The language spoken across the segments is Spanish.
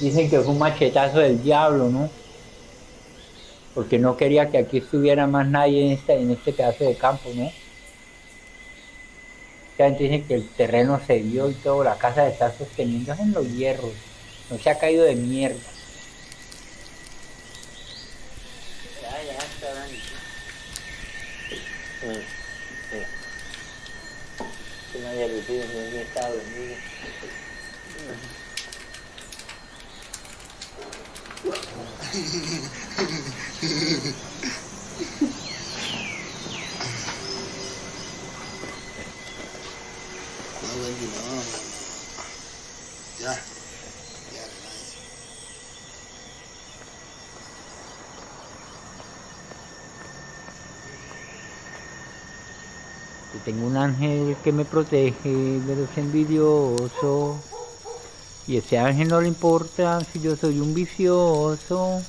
Dicen que fue un machetazo del diablo, ¿no? Porque no quería que aquí estuviera más nadie en este pedazo de campo, ¿no? Mucha gente dice que el terreno se dio y todo, la casa se está sosteniendo en los hierros, no se ha caído de mierda. Ya está dando. Que no haya rupido, no está dormido. No, Wendy, no. Ya, relax. Yo tengo un ángel que me protege de los envidiosos. Y ese ángel no le importa si yo soy un vicioso.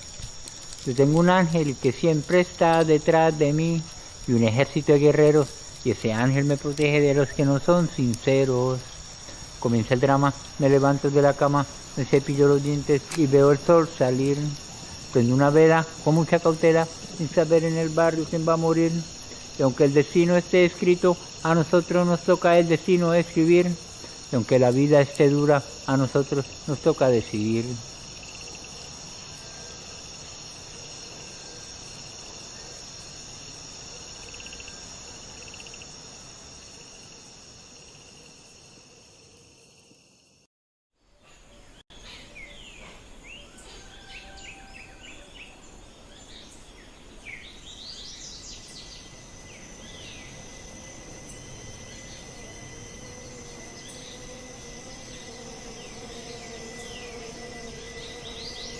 Yo tengo un ángel que siempre está detrás de mí y un ejército de guerreros. Y ese ángel me protege de los que no son sinceros. Comienza el drama, me levanto de la cama, me cepillo los dientes y veo el sol salir. Prendo una vela con mucha cautela, sin saber en el barrio quién va a morir. Y aunque el destino esté escrito, a nosotros nos toca el destino escribir. Y aunque la vida esté dura, a nosotros nos toca decidir.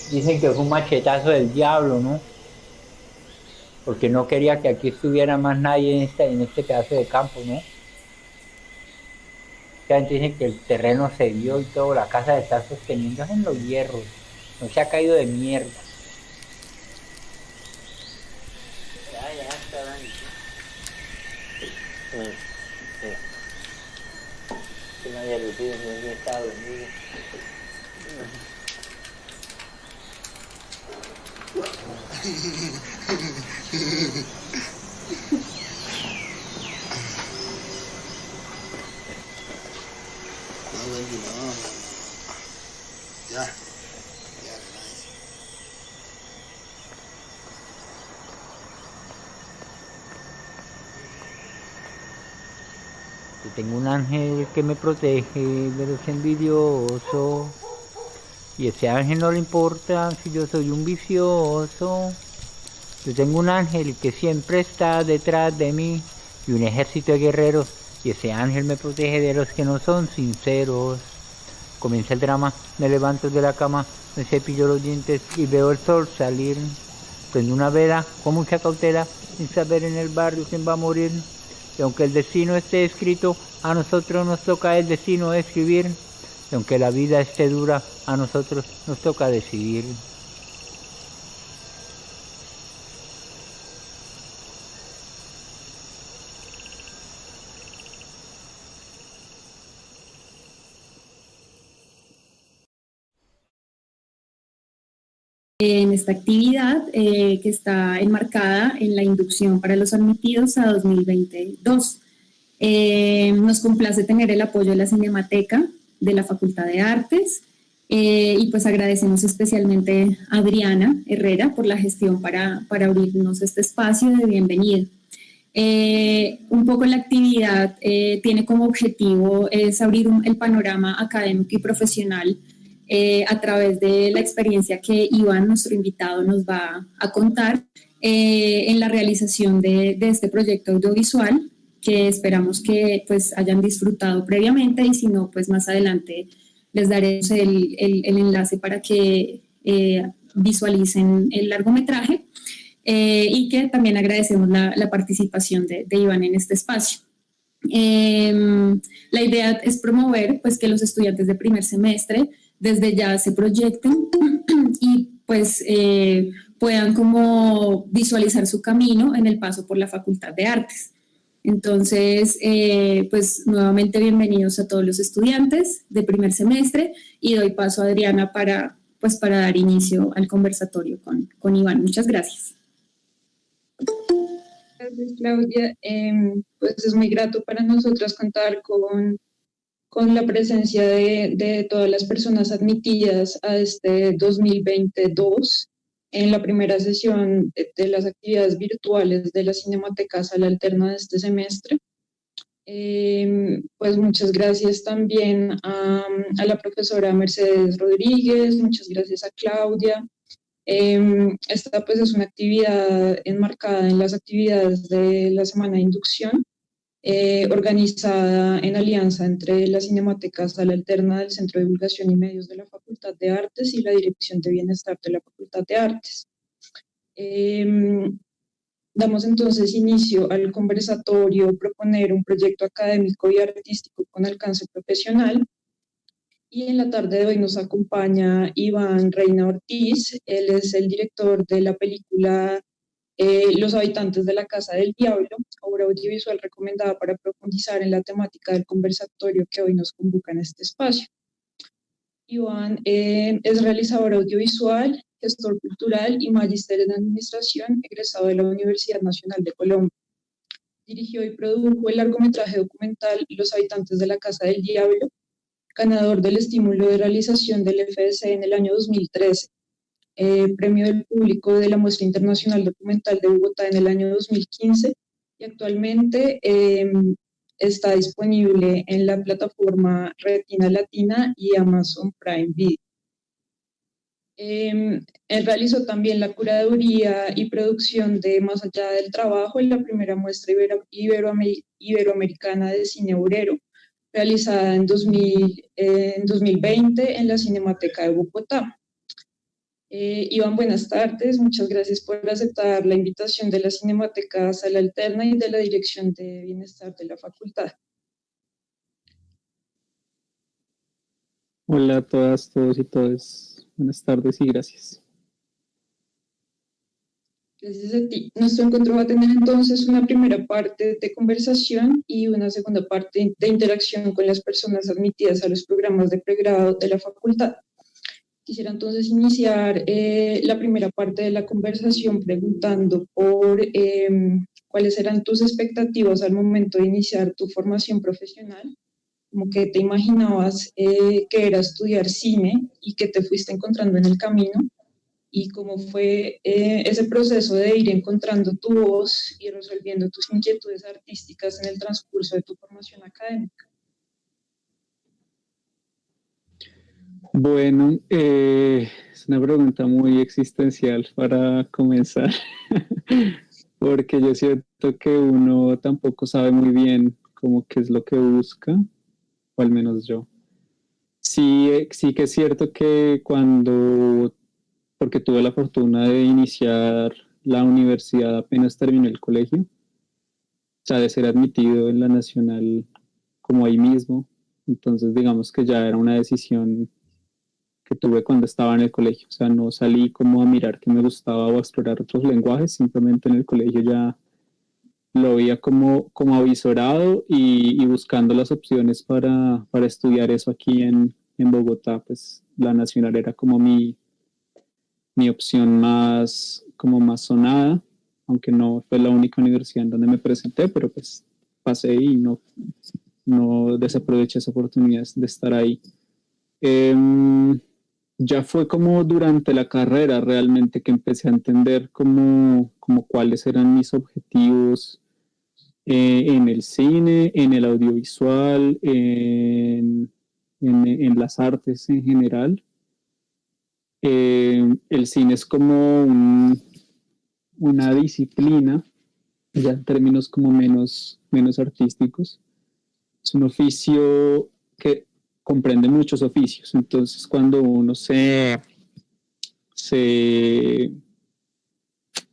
Dicen que fue un machetazo del diablo, ¿no? Porque no quería que aquí estuviera más nadie en este pedazo de campo, ¿no? Mucha gente dice que el terreno se dio y todo, la casa se está sosteniendo en los hierros, no se ha caído de mierda. Ya está dando. Que no haya rupido, no está dormido. No, Wendy, no. Ya, relax. Yo tengo un ángel que me protege de los envidiosos. Y ese ángel no le importa si yo soy un vicioso. Yo tengo un ángel que siempre está detrás de mí y un ejército de guerreros. Y ese ángel me protege de los que no son sinceros. Comienza el drama, me levanto de la cama, me cepillo los dientes y veo el sol salir. Prendo una vela con mucha cautela, sin saber en el barrio quién va a morir. Y aunque el destino esté escrito, a nosotros nos toca el destino escribir. Y aunque la vida esté dura, a nosotros nos toca decidir. En esta actividad que está enmarcada en la inducción para los admitidos a 2022. Nos complace tener el apoyo de la Cinemateca de la Facultad de Artes y pues agradecemos especialmente a Adriana Herrera por la gestión para abrirnos este espacio de bienvenida. Un poco la actividad tiene como objetivo es abrir el panorama académico y profesional a través de la experiencia que Iván, nuestro invitado, nos va a contar en la realización de este proyecto audiovisual, que esperamos que pues hayan disfrutado previamente y si no, pues más adelante les daremos el enlace para que visualicen el largometraje y que también agradecemos la participación de Iván en este espacio. La idea es promover pues que los estudiantes de primer semestre desde ya se proyecten y pues puedan como visualizar su camino en el paso por la Facultad de Artes. Entonces, pues nuevamente bienvenidos a todos los estudiantes de primer semestre y doy paso a Adriana para pues para dar inicio al conversatorio con Iván. Muchas gracias. Gracias, Claudia. Pues es muy grato para nosotras contar con la presencia de todas las personas admitidas a este 2022 en la primera sesión de las actividades virtuales de la Cinemateca Sala Alterna de este semestre. Pues muchas gracias también a la profesora Mercedes Rodríguez, muchas gracias a Claudia. Esta pues es una actividad enmarcada en las actividades de la Semana de Inducción, organizada en alianza entre la Cinemateca Sala Alterna del Centro de Divulgación y Medios de la Facultad de Artes y la Dirección de Bienestar de la Facultad de Artes. Damos entonces inicio al conversatorio Proponer un proyecto académico y artístico con alcance profesional. Y en la tarde de hoy nos acompaña Iván Reina Ortiz. Él es el director de la película Los habitantes de la Casa del Diablo, obra audiovisual recomendada para profundizar en la temática del conversatorio que hoy nos convoca en este espacio. Iván es realizador audiovisual, gestor cultural y magíster en administración, egresado de la Universidad Nacional de Colombia. Dirigió y produjo el largometraje documental Los habitantes de la Casa del Diablo, ganador del estímulo de realización del FDC en el año 2013, premio del público de la Muestra Internacional Documental de Bogotá en el año 2015 y actualmente está disponible en la plataforma Retina Latina y Amazon Prime Video. Él realizó también la curaduría y producción de Más allá del trabajo en la primera muestra iberoamericana de cine obrero, realizada en 2020 en la Cinemateca de Bogotá. Iván, buenas tardes. Muchas gracias por aceptar la invitación de la Cinemateca Sala Alterna y de la Dirección de Bienestar de la Facultad. Hola a todas, todos y todas. Buenas tardes y gracias. Gracias a ti. Nuestro encuentro va a tener entonces una primera parte de conversación y una segunda parte de interacción con las personas admitidas a los programas de pregrado de la facultad. Quisiera entonces iniciar la primera parte de la conversación preguntando por cuáles eran tus expectativas al momento de iniciar tu formación profesional, como que te imaginabas que era estudiar cine y que te fuiste encontrando en el camino, y cómo fue ese proceso de ir encontrando tu voz y resolviendo tus inquietudes artísticas en el transcurso de tu formación académica. Bueno, es una pregunta muy existencial para comenzar, porque yo siento que uno tampoco sabe muy bien cómo qué es lo que busca, o al menos yo. Sí que es cierto que porque tuve la fortuna de iniciar la universidad apenas terminé el colegio, o sea, de ser admitido en la Nacional como ahí mismo, entonces digamos que ya era una decisión que tuve cuando estaba en el colegio, o sea, no salí como a mirar qué me gustaba o a explorar otros lenguajes, simplemente en el colegio ya lo veía como avisorado y buscando las opciones para estudiar eso aquí en Bogotá, pues la Nacional era como mi opción más sonada, aunque no fue la única universidad en donde me presenté, pero pues pasé y no desaproveché esa oportunidad de estar ahí. Ya fue como durante la carrera realmente que empecé a entender como cuáles eran mis objetivos en el cine, en el audiovisual, en las artes en general. El cine es como una disciplina, ya en términos como menos artísticos. Es un oficio que comprende muchos oficios, entonces cuando uno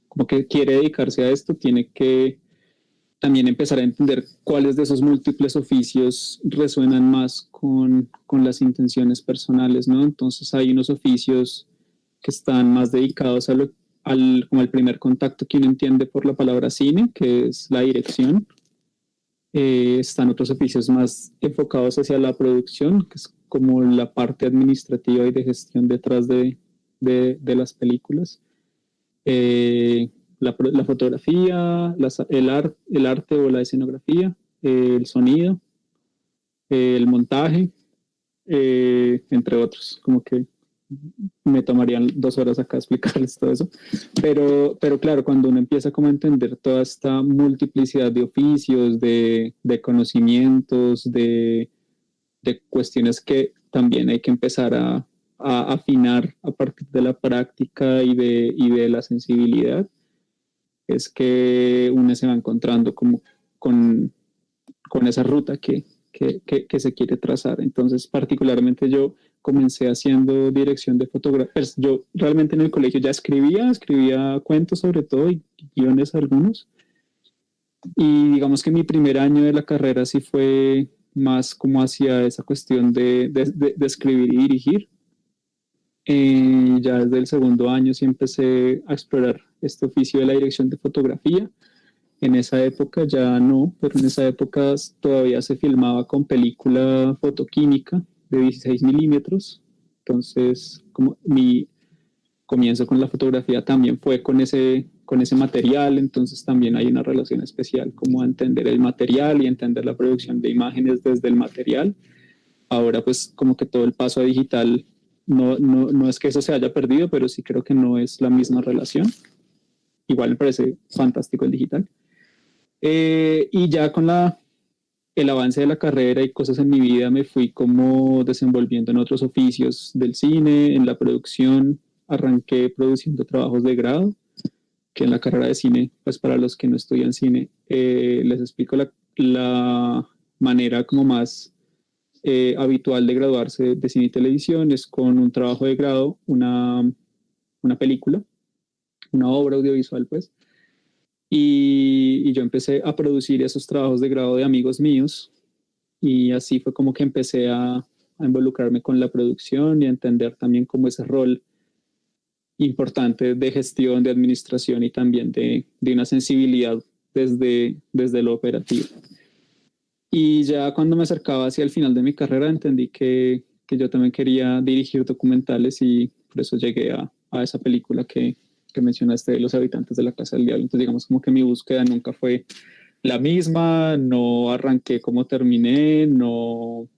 como que quiere dedicarse a esto, tiene que también empezar a entender cuáles de esos múltiples oficios resuenan más con las intenciones personales, ¿no? Entonces hay unos oficios que están más dedicados como al primer contacto que uno entiende por la palabra cine, que es la dirección. Están otros oficios más enfocados hacia la producción, que es como la parte administrativa y de gestión detrás de las películas. La fotografía, el arte o la escenografía, el sonido, el montaje, entre otros. Como que me tomarían 2 horas acá explicarles todo eso. Pero claro, cuando uno empieza como a entender toda esta multiplicidad de oficios, de conocimientos, de cuestiones que también hay que empezar a afinar a partir de la práctica y de la sensibilidad, es que uno se va encontrando como con esa ruta que se quiere trazar. Entonces, particularmente yo comencé haciendo dirección de fotografía. Pues yo realmente en el colegio ya escribía cuentos sobre todo y guiones algunos. Y digamos que mi primer año de la carrera sí fue más como hacia esa cuestión de escribir y dirigir. Ya desde el segundo año sí empecé a explorar este oficio de la dirección de fotografía. En esa época ya no, pero en esa época todavía se filmaba con película fotoquímica de 16 milímetros. Entonces, como mi comienzo con la fotografía también fue con ese material, entonces también hay una relación especial como a entender el material y entender la producción de imágenes desde el material. Ahora pues como que todo el paso a digital, no es que eso se haya perdido, pero sí creo que no es la misma relación. Igual me parece fantástico el digital. Y ya con el avance de la carrera y cosas en mi vida me fui como desenvolviendo en otros oficios del cine, en la producción. Arranqué produciendo trabajos de grado, que en la carrera de cine, pues para los que no estudian cine, les explico la manera como más habitual de graduarse de cine y televisión es con un trabajo de grado, una película, una obra audiovisual pues. Y yo empecé a producir esos trabajos de grado de amigos míos y así fue como que empecé a involucrarme con la producción y a entender también como ese rol importante de gestión, de administración y también de una sensibilidad desde lo operativo. Y ya cuando me acercaba hacia el final de mi carrera entendí que yo también quería dirigir documentales y por eso llegué a esa película que mencionaste de Los habitantes de la Casa del Diablo. Entonces digamos como que mi búsqueda nunca fue la misma, no arranqué como terminé, no...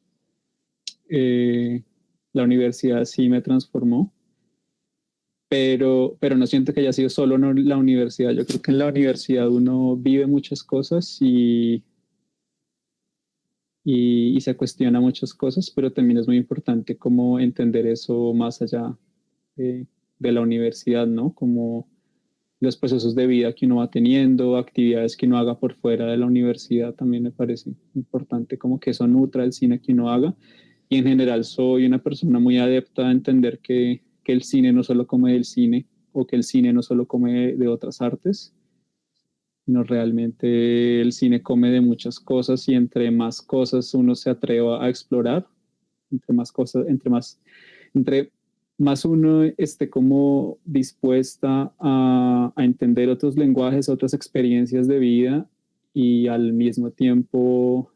la universidad sí me transformó. Pero no siento que haya sido solo la universidad. Yo creo que en la universidad uno vive muchas cosas y se cuestiona muchas cosas, pero también es muy importante como entender eso más allá de la universidad, ¿no? Como los procesos de vida que uno va teniendo, actividades que uno haga por fuera de la universidad, también me parece importante como que eso nutra el cine que uno haga. Y en general soy una persona muy adepta a entender que el cine no solo come del cine o que el cine no solo come de otras artes, sino realmente el cine come de muchas cosas y entre más cosas uno se atreva a explorar, entre más uno esté como dispuesta a entender otros lenguajes, otras experiencias de vida y al mismo tiempo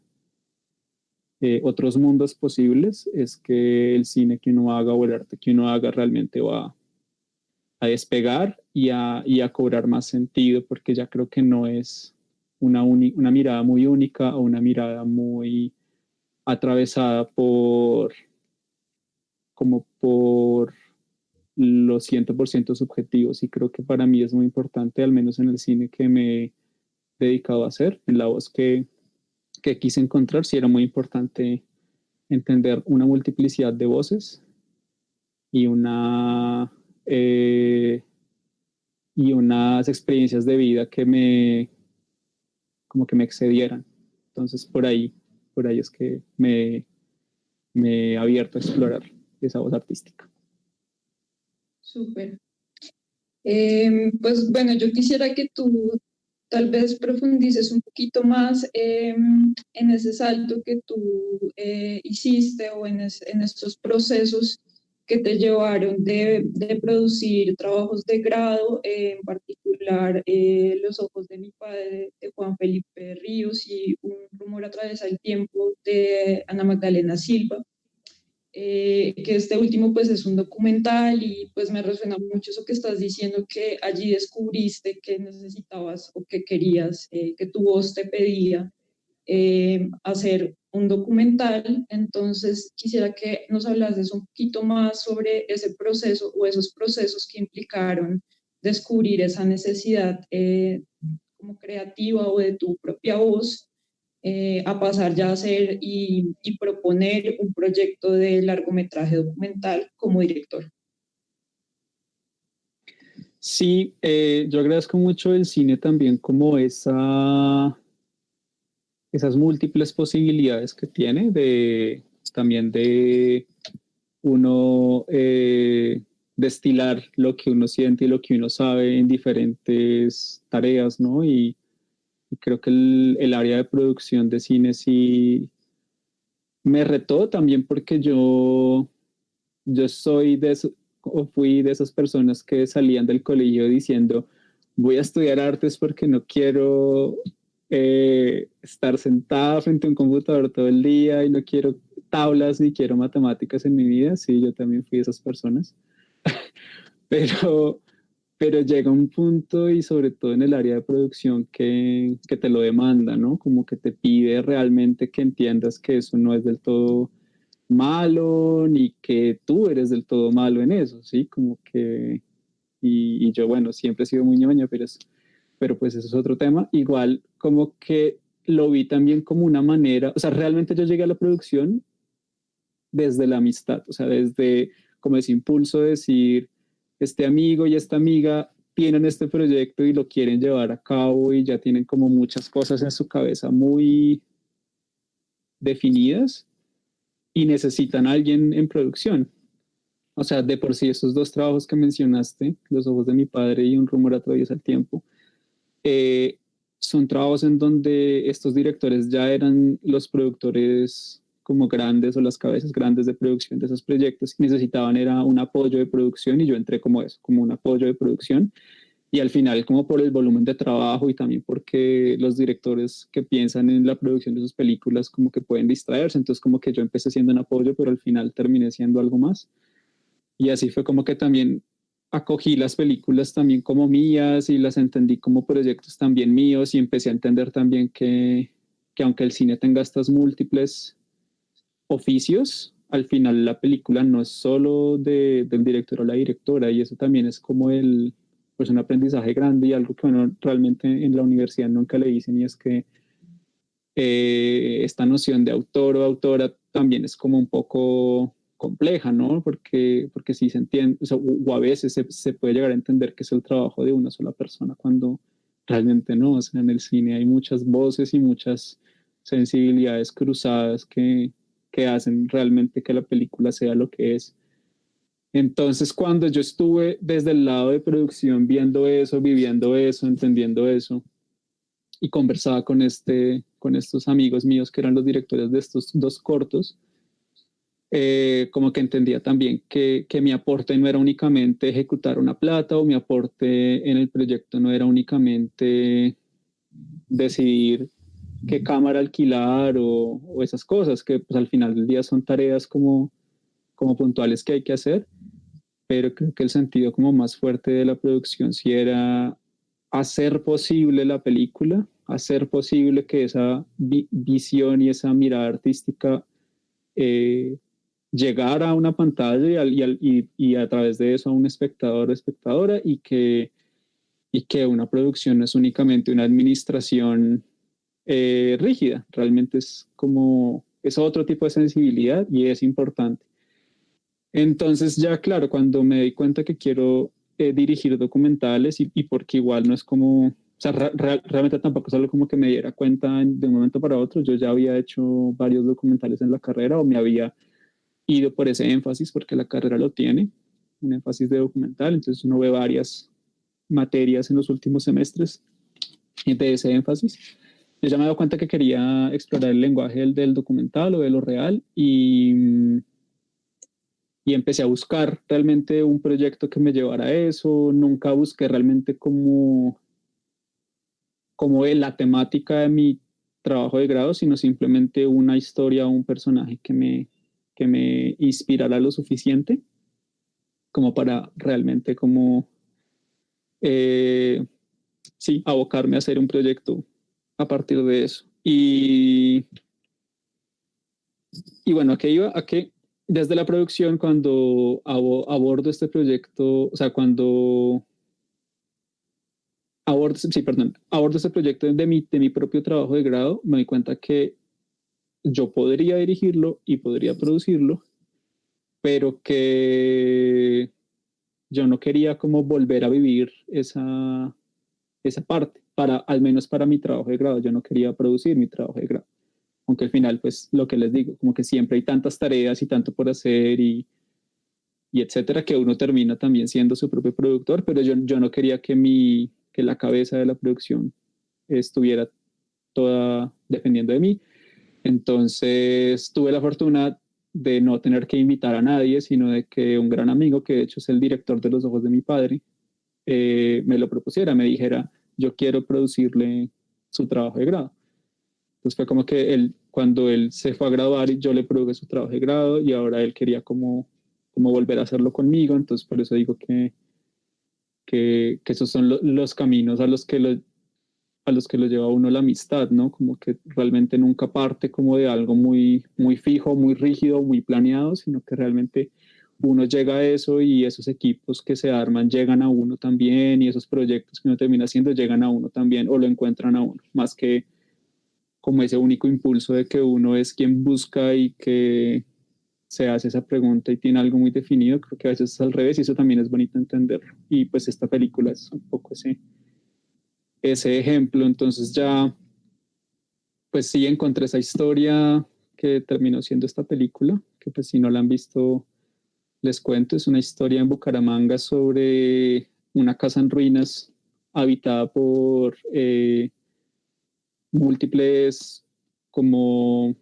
otros mundos posibles, es que el cine que uno haga o el arte que uno haga realmente va a despegar y a cobrar más sentido, porque ya creo que no es una mirada muy única o una mirada muy atravesada por los 100% subjetivos. Y creo que para mí es muy importante, al menos en el cine que me he dedicado a hacer, en la voz que quise encontrar, sí era muy importante entender una multiplicidad de voces y y unas experiencias de vida como que me excedieran. Entonces por ahí es que me he abierto a explorar esa voz artística. Súper. Pues bueno, yo quisiera que tú tal vez profundices un poquito más en ese salto que tú hiciste o en estos procesos que te llevaron de producir trabajos de grado, en particular Los ojos de mi padre, de Juan Felipe Ríos, y Un rumor atraviesa el tiempo, de Ana Magdalena Silva. que este último pues es un documental y pues me resuena mucho eso que estás diciendo, que allí descubriste que necesitabas o que querías, que tu voz te pedía hacer un documental. Entonces quisiera que nos hablases un poquito más sobre ese proceso o esos procesos que implicaron descubrir esa necesidad como creativa o de tu propia voz, a pasar ya a hacer y proponer un proyecto de largometraje documental como director. Sí, yo agradezco mucho el cine también como esas múltiples posibilidades que tiene también de uno destilar lo que uno siente y lo que uno sabe en diferentes tareas, ¿no? Y creo que el área de producción de cine sí me retó también porque yo soy de eso, o fui de esas personas que salían del colegio diciendo voy a estudiar artes porque no quiero estar sentada frente a un computador todo el día y no quiero tablas ni quiero matemáticas en mi vida. Sí, yo también fui de esas personas. Pero, pero llega un punto y sobre todo en el área de producción que te lo demanda, ¿no? Como que te pide realmente que entiendas que eso no es del todo malo ni que tú eres del todo malo en eso, ¿sí? Como que, y yo, bueno, siempre he sido muy ñoño, pero pues eso es otro tema. Igual como que lo vi también como una manera, o sea, realmente yo llegué a la producción desde la amistad, o sea, desde como ese impulso de decir, este amigo y esta amiga tienen este proyecto y lo quieren llevar a cabo y ya tienen como muchas cosas en su cabeza muy definidas y necesitan a alguien en producción. O sea, de por sí esos dos trabajos que mencionaste, Los ojos de mi padre y Un rumor atraviesa el tiempo, eh, son trabajos en donde estos directores ya eran los productores como grandes o las cabezas grandes de producción de esos proyectos y necesitaban era un apoyo de producción y yo entré como eso, como un apoyo de producción y al final como por el volumen de trabajo y también porque los directores que piensan en la producción de sus películas como que pueden distraerse, entonces como que yo empecé siendo un apoyo pero al final terminé siendo algo más y así fue como que también acogí las películas también como mías y las entendí como proyectos también míos y empecé a entender también que aunque el cine tenga estas múltiples oficios, al final la película no es solo del director o la directora y eso también es como pues un aprendizaje grande y algo que bueno, realmente en la universidad nunca le dicen y es que esta noción de autor o autora también es como un poco compleja, ¿no? Porque sí se entiende, o a veces se puede llegar a entender que es el trabajo de una sola persona cuando realmente no, o sea, en el cine hay muchas voces y muchas sensibilidades cruzadas que hacen realmente que la película sea lo que es. Entonces, cuando yo estuve desde el lado de producción viendo eso, viviendo eso, entendiendo eso, y conversaba con estos amigos míos que eran los directores de estos dos cortos, como que entendía también que mi aporte no era únicamente ejecutar una plata o mi aporte en el proyecto no era únicamente decidir qué cámara alquilar o esas cosas, que pues al final del día son tareas como puntuales que hay que hacer, pero creo que el sentido como más fuerte de la producción sí era hacer posible la película, hacer posible que esa visión y esa mirada artística eh, llegara a una pantalla y a través de eso a un espectador o espectadora y que una producción no es únicamente una administración rígida, realmente es otro tipo de sensibilidad y es importante. Entonces ya claro, cuando me di cuenta que quiero dirigir documentales y porque igual no es como, o sea, realmente tampoco es algo como que me diera cuenta de un momento para otro, yo ya había hecho varios documentales en la carrera o me había ido por ese énfasis porque la carrera lo tiene, un énfasis de documental, entonces uno ve varias materias en los últimos semestres de ese énfasis. Yo ya me he dado cuenta que quería explorar el lenguaje del documental o de lo real y empecé a buscar realmente un proyecto que me llevara a eso. Nunca busqué realmente como la temática de mi trabajo de grado, sino simplemente una historia o un personaje que me inspirara lo suficiente como para realmente como, sí, abocarme a hacer un proyecto a partir de eso. Y bueno, ¿a qué iba? A que desde la producción, cuando abordo este proyecto, o sea, cuando abordo este proyecto de mi propio trabajo de grado, me doy cuenta que yo podría dirigirlo y podría producirlo, pero que yo no quería como volver a vivir esa parte, al menos para mi trabajo de grado, yo no quería producir mi trabajo de grado. Aunque al final, pues lo que les digo, como que siempre hay tantas tareas y tanto por hacer y etcétera, que uno termina también siendo su propio productor, pero yo no quería que la cabeza de la producción estuviera toda dependiendo de mí. Entonces tuve la fortuna de no tener que invitar a nadie, sino de que un gran amigo, que de hecho es el director de Los Ojos de mi padre, me lo propusiera, me dijera, yo quiero producirle su trabajo de grado. Entonces fue como que cuando él se fue a graduar, yo le produje su trabajo de grado y ahora él quería como volver a hacerlo conmigo. Entonces por eso digo que esos son los caminos a los que lo lleva a uno la amistad, ¿no? Como que realmente nunca parte como de algo muy, muy fijo, muy rígido, muy planeado, sino que realmente uno llega a eso y esos equipos que se arman llegan a uno también y esos proyectos que uno termina haciendo llegan a uno también o lo encuentran a uno, más que como ese único impulso de que uno es quien busca y que se hace esa pregunta y tiene algo muy definido. Creo que a veces es al revés y eso también es bonito entenderlo. Y pues esta película es un poco ese ejemplo. Entonces ya, pues sí, encontré esa historia que terminó siendo esta película, que pues si no la han visto, les cuento. Es una historia en Bucaramanga sobre una casa en ruinas habitada por múltiples como,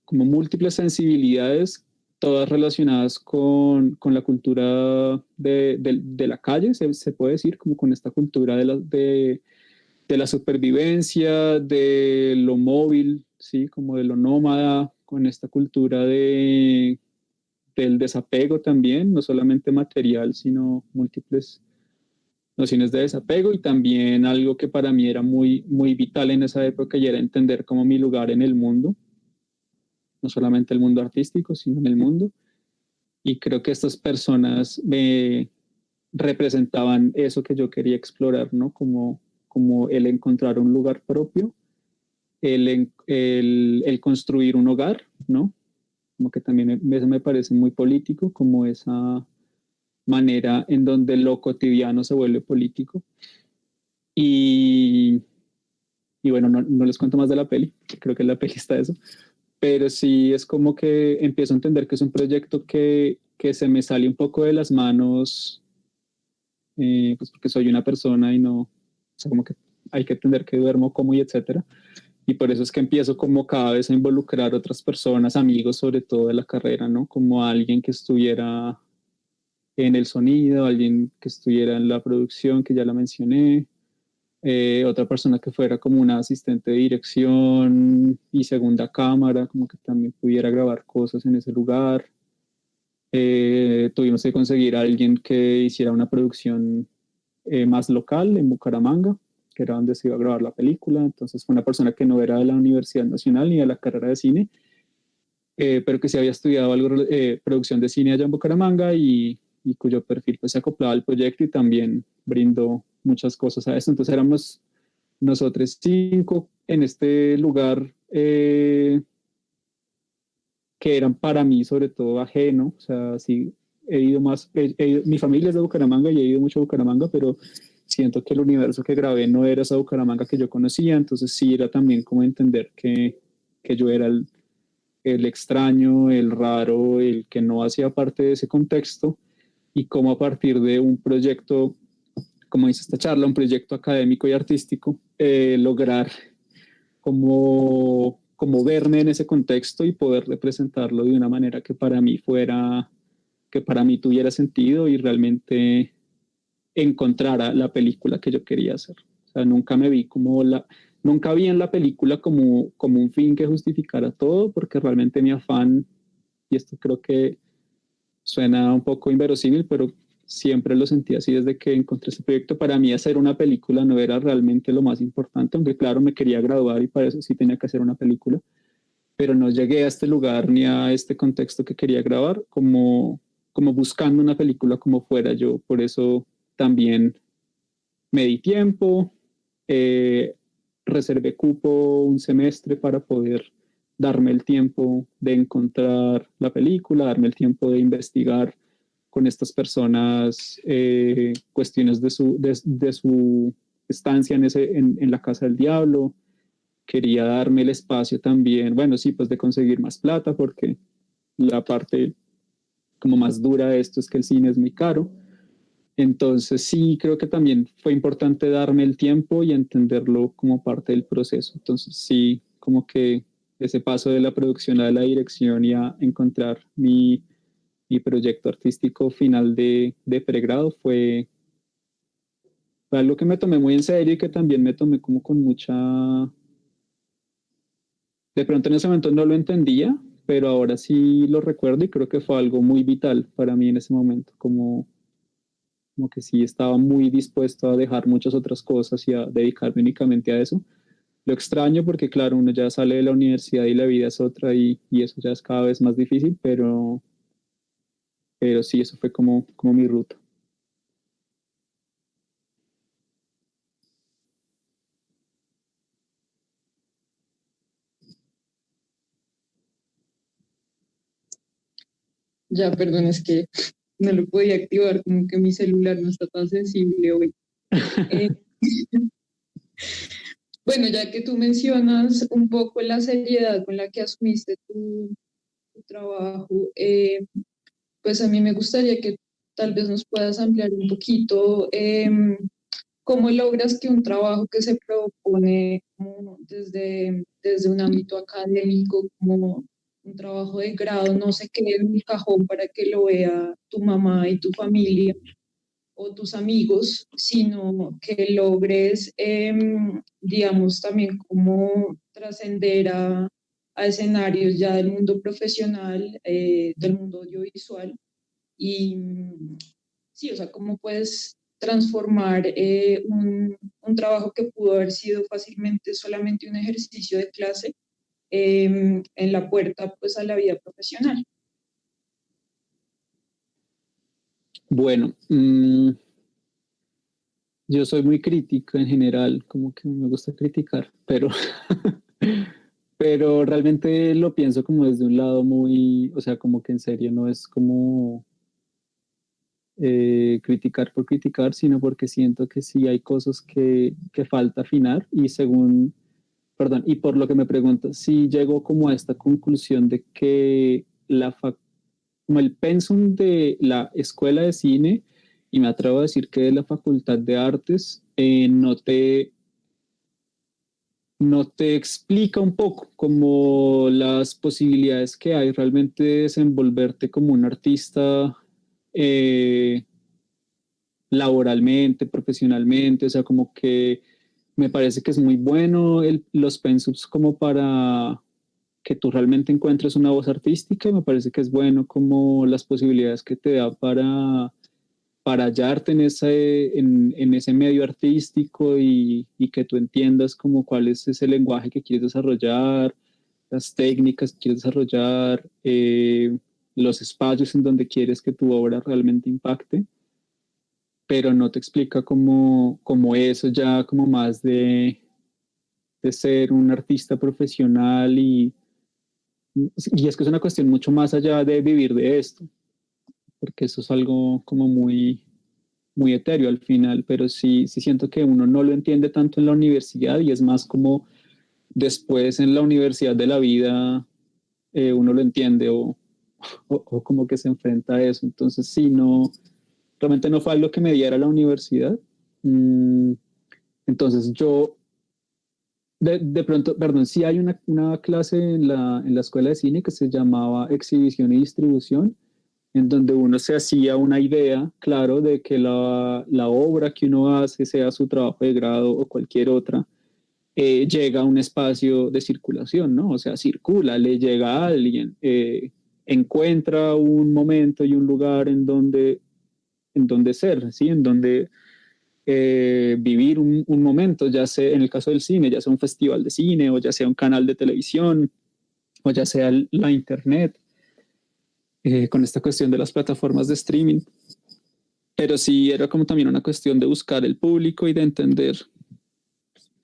como múltiples sensibilidades, todas relacionadas con la cultura de la calle, se puede decir, como con esta cultura de la supervivencia, de lo móvil, ¿sí? Como de lo nómada, con esta cultura del desapego también, no solamente material, sino múltiples nociones de desapego y también algo que para mí era muy, muy vital en esa época y era entender como mi lugar en el mundo, no solamente el mundo artístico, sino en el mundo. Y creo que estas personas me representaban eso que yo quería explorar, ¿no? Como el encontrar un lugar propio, el construir un hogar, ¿no? Como que también eso me parece muy político, como esa manera en donde lo cotidiano se vuelve político. Y, y bueno, no les cuento más de la peli, creo que en la peli está eso, pero sí es como que empiezo a entender que es un proyecto que se me sale un poco de las manos, pues porque soy una persona y no, o sea, como que hay que entender que duermo, como y etcétera. Y por eso es que empiezo como cada vez a involucrar otras personas, amigos sobre todo de la carrera, ¿no? Como alguien que estuviera en el sonido, alguien que estuviera en la producción, que ya la mencioné, otra persona que fuera como una asistente de dirección y segunda cámara, como que también pudiera grabar cosas en ese lugar. Tuvimos que conseguir a alguien que hiciera una producción más local en Bucaramanga, que era donde se iba a grabar la película. Entonces fue una persona que no era de la Universidad Nacional ni de la carrera de cine, pero que sí había estudiado algo, producción de cine allá en Bucaramanga y cuyo perfil pues se acoplaba al proyecto y también brindó muchas cosas a eso. Entonces éramos nosotros 5 en este lugar que eran para mí sobre todo ajeno. O sea, sí, mi familia es de Bucaramanga y he ido mucho a Bucaramanga, pero siento que el universo que grabé no era esa Bucaramanga que yo conocía. Entonces sí era también como entender que yo era el extraño, el raro, el que no hacía parte de ese contexto y cómo a partir de un proyecto, como dice esta charla, un proyecto académico y artístico, lograr como verme en ese contexto y poder representarlo de una manera que para mí tuviera sentido y realmente encontrara la película que yo quería hacer. O sea, nunca me vi como nunca vi en la película como un fin que justificara todo, porque realmente mi afán, y esto creo que suena un poco inverosímil, pero siempre lo sentí así desde que encontré ese proyecto. Para mí hacer una película no era realmente lo más importante, aunque claro, me quería graduar y para eso sí tenía que hacer una película, pero no llegué a este lugar ni a este contexto que quería grabar como buscando una película como fuera yo. Por eso también me di tiempo, reservé cupo un semestre para poder darme el tiempo de encontrar la película, darme el tiempo de investigar con estas personas cuestiones de su estancia en la Casa del Diablo. Quería darme el espacio también, bueno, sí, pues de conseguir más plata, porque la parte como más dura de esto es que el cine es muy caro. Entonces sí, creo que también fue importante darme el tiempo y entenderlo como parte del proceso. Entonces sí, como que ese paso de la producción a la dirección y a encontrar mi proyecto artístico final de pregrado fue algo que me tomé muy en serio y que también me tomé como con mucha... De pronto en ese momento no lo entendía, pero ahora sí lo recuerdo y creo que fue algo muy vital para mí en ese momento, como que sí estaba muy dispuesto a dejar muchas otras cosas y a dedicarme únicamente a eso. Lo extraño porque, claro, uno ya sale de la universidad y la vida es otra y eso ya es cada vez más difícil, pero sí, eso fue como mi ruta. Ya, perdón, es que no lo podía activar, como que mi celular no está tan sensible hoy. Eh, bueno, ya que tú mencionas un poco la seriedad con la que asumiste tu trabajo, pues a mí me gustaría que tal vez nos puedas ampliar un poquito cómo logras que un trabajo que se propone como desde un ámbito académico, como un trabajo de grado, no se quede en el cajón para que lo vea tu mamá y tu familia o tus amigos, sino que logres, digamos, también como trascender a escenarios ya del mundo profesional, del mundo audiovisual. Y sí, o sea, cómo puedes transformar un trabajo que pudo haber sido fácilmente solamente un ejercicio de clase en la puerta pues a la vida profesional. Bueno, yo soy muy crítico en general, como que me gusta criticar, pero realmente lo pienso como desde un lado muy, o sea, como que en serio no es como criticar por criticar, sino porque siento que sí hay cosas que falta afinar y perdón, y por lo que me preguntas, sí llego como a esta conclusión de que como el pensum de la escuela de cine, y me atrevo a decir que de la Facultad de Artes, no te explica un poco como las posibilidades que hay realmente de desenvolverte como un artista eh, laboralmente, profesionalmente, o sea, como que me parece que es muy bueno los pensums como para que tú realmente encuentres una voz artística, me parece que es bueno como las posibilidades que te da para hallarte en ese medio artístico y que tú entiendas como cuál es ese lenguaje que quieres desarrollar, las técnicas que quieres desarrollar, los espacios en donde quieres que tu obra realmente impacte, pero no te explica como eso ya como más de ser un artista profesional y es que es una cuestión mucho más allá de vivir de esto, porque eso es algo como muy etéreo al final, pero sí siento que uno no lo entiende tanto en la universidad y es más como después en la universidad de la vida uno lo entiende o como que se enfrenta a eso. Entonces sí, no, realmente no fue algo que me diera la universidad. Entonces yo de pronto, perdón, sí hay una clase en la escuela de cine que se llamaba Exhibición y Distribución, en donde uno se hacía una idea, claro, de que la obra que uno hace, sea su trabajo de grado o cualquier otra, llega a un espacio de circulación, ¿no? O sea, circula, le llega a alguien, encuentra un momento y un lugar en donde ser, ¿sí? En donde vivir un momento, ya sea en el caso del cine, ya sea un festival de cine, o ya sea un canal de televisión, o ya sea la internet, con esta cuestión de las plataformas de streaming. Pero sí era como también una cuestión de buscar el público y de entender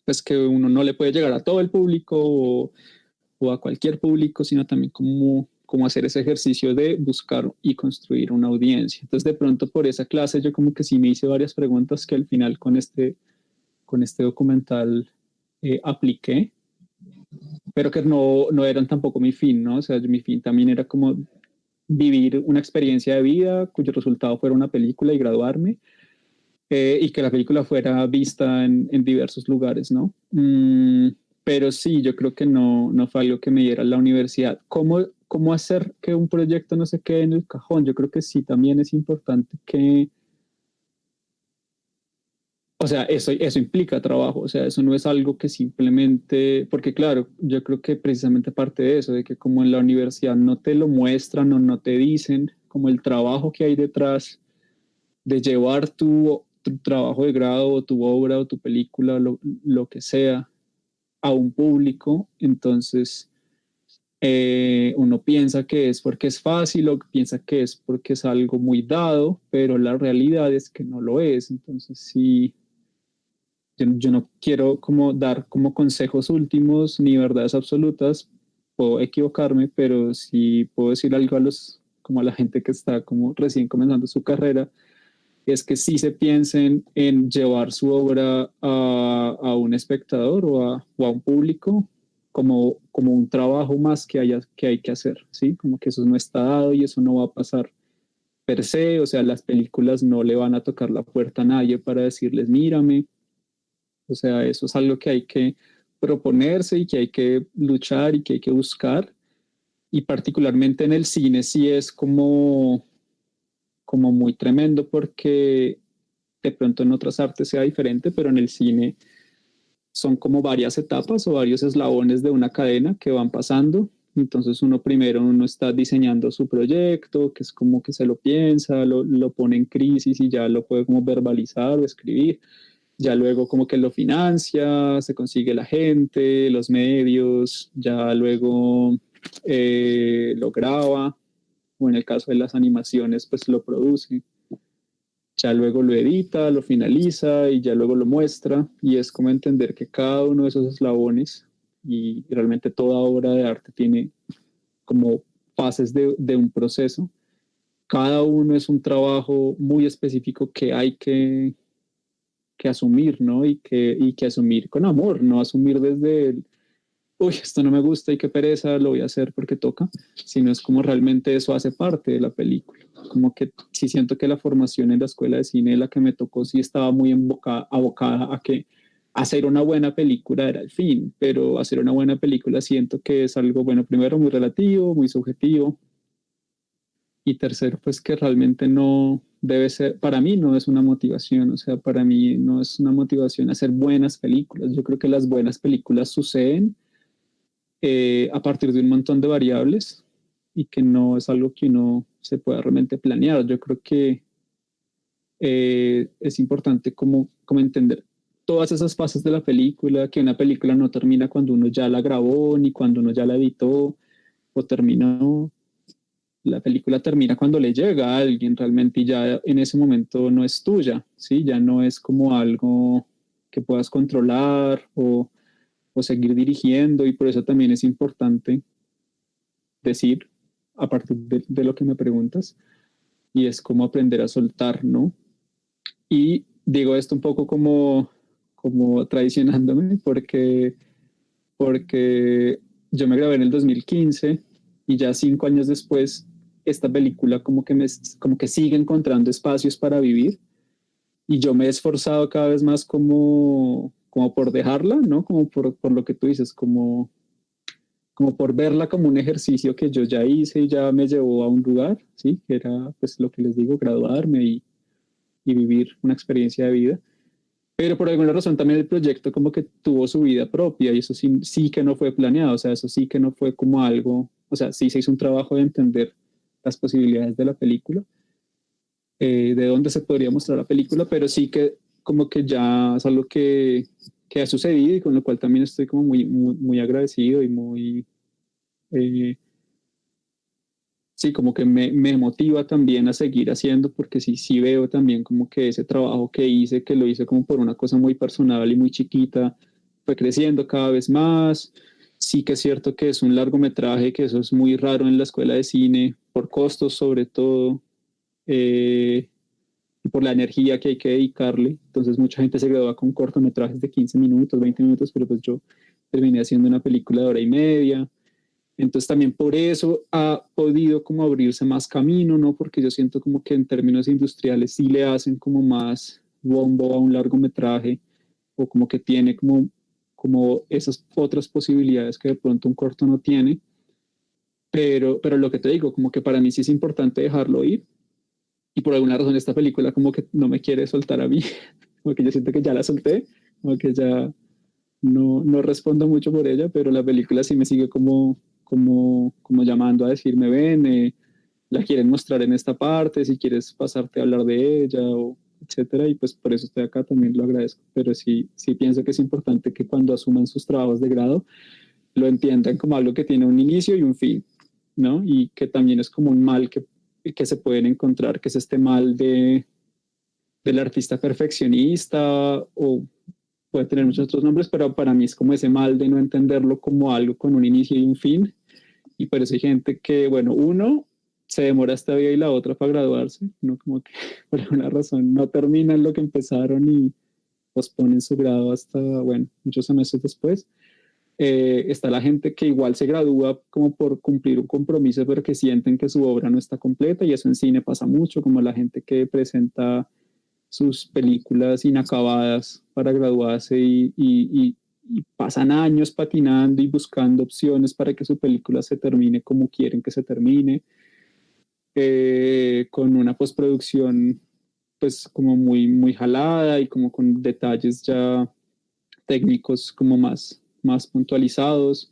pues que uno no le puede llegar a todo el público o a cualquier público, sino también como hacer ese ejercicio de buscar y construir una audiencia. Entonces de pronto por esa clase yo como que sí me hice varias preguntas que al final con este documental apliqué, pero que no eran tampoco mi fin, ¿no? O sea, mi fin también era como vivir una experiencia de vida cuyo resultado fuera una película y graduarme, y que la película fuera vista en diversos lugares, ¿no? Pero sí, yo creo que no fue algo que me diera la universidad. ¿Cómo hacer que un proyecto no se quede en el cajón? Yo creo que sí, también es importante que, o sea, eso implica trabajo, o sea, eso no es algo que simplemente, porque claro, yo creo que precisamente parte de eso, de que como en la universidad no te lo muestran o no te dicen como el trabajo que hay detrás de llevar tu trabajo de grado o tu obra o tu película, lo que sea, a un público, entonces uno piensa que es porque es fácil o piensa que es porque es algo muy dado, pero la realidad es que no lo es. Entonces sí, yo no quiero como dar como consejos últimos ni verdades absolutas, puedo equivocarme, pero sí puedo decir algo como a la gente que está como recién comenzando su carrera, es que sí se piensen en llevar su obra a un espectador o a un público como un trabajo más que hay que hacer, ¿sí? Como que eso no está dado y eso no va a pasar per se, o sea, las películas no le van a tocar la puerta a nadie para decirles, mírame, o sea, eso es algo que hay que proponerse y que hay que luchar y que hay que buscar, y particularmente en el cine sí es como muy tremendo porque de pronto en otras artes sea diferente, pero en el cine son como varias etapas o varios eslabones de una cadena que van pasando. Entonces uno está diseñando su proyecto, que es como que se lo piensa, lo pone en crisis y ya lo puede como verbalizar o escribir. Ya luego como que lo financia, se consigue la gente, los medios, ya luego lo graba, o en el caso de las animaciones, pues lo produce. Ya luego lo edita, lo finaliza y ya luego lo muestra, y es como entender que cada uno de esos eslabones, y realmente toda obra de arte tiene como fases de un proceso, cada uno es un trabajo muy específico que hay que asumir, ¿no? Y que asumir con amor, no asumir desde uy, esto no me gusta y qué pereza, lo voy a hacer porque toca, sino es como realmente eso hace parte de la película. Como que sí siento que la formación en la escuela de cine, la que me tocó, sí estaba muy abocada a que hacer una buena película era el fin, pero hacer una buena película siento que es algo, bueno, primero muy relativo, muy subjetivo, y tercero, pues que realmente no debe ser, para mí no es una motivación, o sea, para mí no es una motivación hacer buenas películas. Yo creo que las buenas películas suceden a partir de un montón de variables y que no es algo que uno se pueda realmente planear. Yo creo que es importante como entender todas esas fases de la película, que una película no termina cuando uno ya la grabó, ni cuando uno ya la editó, o terminó. La película termina cuando le llega a alguien realmente y ya en ese momento no es tuya, ¿sí? Ya no es como algo que puedas controlar o seguir dirigiendo, y por eso también es importante decir, a partir de lo que me preguntas, y es cómo aprender a soltar, ¿no? Y digo esto un poco como traicionándome, porque yo me grabé en el 2015 y ya 5 años después esta película como que sigue encontrando espacios para vivir, y yo me he esforzado cada vez más como por dejarla, ¿no? Como por lo que tú dices, como por verla como un ejercicio que yo ya hice y ya me llevó a un lugar, ¿sí? Que era pues lo que les digo, graduarme y vivir una experiencia de vida. Pero por alguna razón también el proyecto como que tuvo su vida propia y eso sí, sí que no fue planeado, o sea, eso sí que no fue como algo, o sea, sí se hizo un trabajo de entender las posibilidades de la película, de dónde se podría mostrar la película, pero sí que como que ya es algo que ha sucedido y con lo cual también estoy como muy agradecido y muy... sí, como que me motiva también a seguir haciendo, porque sí veo también como que ese trabajo que hice, que lo hice como por una cosa muy personal y muy chiquita, fue creciendo cada vez más. Sí que es cierto que es un largometraje, que eso es muy raro en la escuela de cine, por costos sobre todo, y por la energía que hay que dedicarle. Entonces mucha gente se gradúa con cortometrajes de 15 minutos, 20 minutos, pero pues yo terminé haciendo una película de hora y media. Entonces también por eso ha podido como abrirse más camino, ¿no? Porque yo siento como que en términos industriales sí le hacen como más bombo a un largometraje o como que tiene como esas otras posibilidades que de pronto un corto no tiene. Pero lo que te digo, como que para mí sí es importante dejarlo ir y por alguna razón esta película como que no me quiere soltar a mí, como que yo siento que ya la solté, como que ya no respondo mucho por ella, pero la película sí me sigue como llamando a decirme, ven, la quieren mostrar en esta parte, si quieres pasarte a hablar de ella, o etcétera, y pues por eso estoy acá, también lo agradezco, pero sí pienso que es importante que cuando asuman sus trabajos de grado, lo entiendan como algo que tiene un inicio y un fin, ¿no? Y que también es como un mal que se pueden encontrar, que es este mal del artista perfeccionista o puede tener muchos otros nombres, pero para mí es como ese mal de no entenderlo como algo con un inicio y un fin. Y por eso hay gente que, bueno, uno se demora esta vida y la otra para graduarse, no como que por alguna razón no terminan lo que empezaron y posponen su grado hasta, bueno, muchos semestres después. Está la gente que igual se gradúa como por cumplir un compromiso, pero que sienten que su obra no está completa, y eso en cine pasa mucho, como la gente que presenta sus películas inacabadas para graduarse y pasan años patinando y buscando opciones para que su película se termine como quieren que se termine, con una postproducción pues como muy jalada y como con detalles ya técnicos como más puntualizados,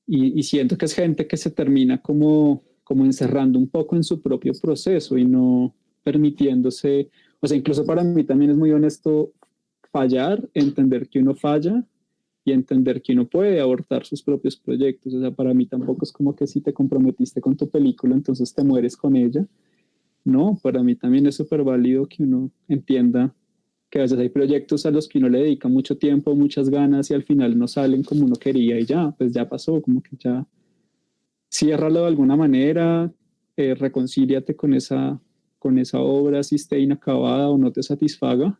y siento que es gente que se termina como encerrando un poco en su propio proceso y no permitiéndose, o sea, incluso para mí también es muy honesto fallar, entender que uno falla y entender que uno puede abortar sus propios proyectos. O sea, para mí tampoco es como que si te comprometiste con tu película, entonces te mueres con ella. No, para mí también es súper válido que uno entienda que a veces hay proyectos a los que uno le dedica mucho tiempo, muchas ganas y al final no salen como uno quería y ya, pues ya pasó, como que ya ciérralo de alguna manera, reconcíliate con esa obra si esté inacabada o no te satisfaga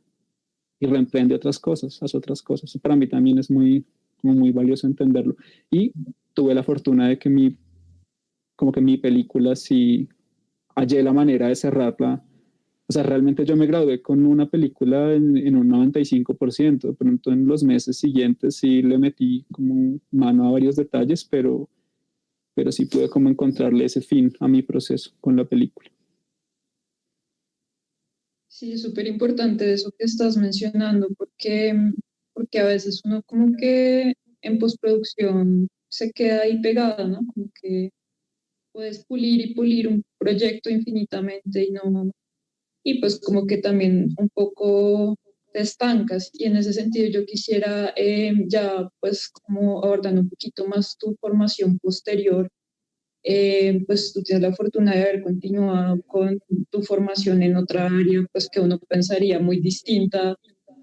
y reemprende otras cosas, haz otras cosas. Para mí también es muy valioso entenderlo. Y tuve la fortuna de que como que mi película sí hallé la manera de cerrarla. O sea, realmente yo me gradué con una película en un 95%, de pronto en los meses siguientes sí le metí como mano a varios detalles, pero sí pude como encontrarle ese fin a mi proceso con la película. Sí, es súper importante eso que estás mencionando, porque a veces uno como que en postproducción se queda ahí pegado, ¿no? Como que puedes pulir y pulir un proyecto infinitamente y no, y pues como que también un poco te estancas. Y en ese sentido yo quisiera ya pues como abordando un poquito más tu formación posterior, pues tú tienes la fortuna de haber continuado con tu formación en otra área, pues que uno pensaría muy distinta,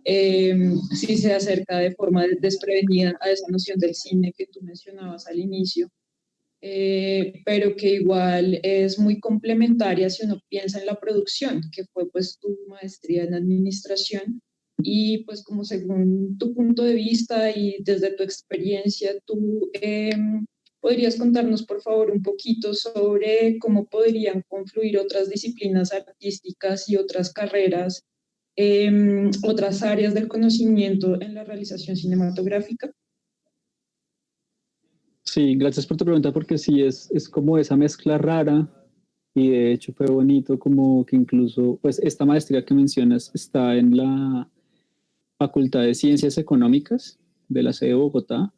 si se acerca de forma desprevenida a esa noción del cine que tú mencionabas al inicio, pero que igual es muy complementaria si uno piensa en la producción, que fue pues tu maestría en administración. Y pues como según tu punto de vista y desde tu experiencia, tú podrías contarnos por favor un poquito sobre cómo podrían confluir otras disciplinas artísticas y otras carreras, otras áreas del conocimiento en la realización cinematográfica. Sí, gracias por tu pregunta porque sí es como esa mezcla rara y de hecho fue bonito como que incluso pues esta maestría que mencionas está Facultad de Ciencias Económicas de la sede de Bogotá.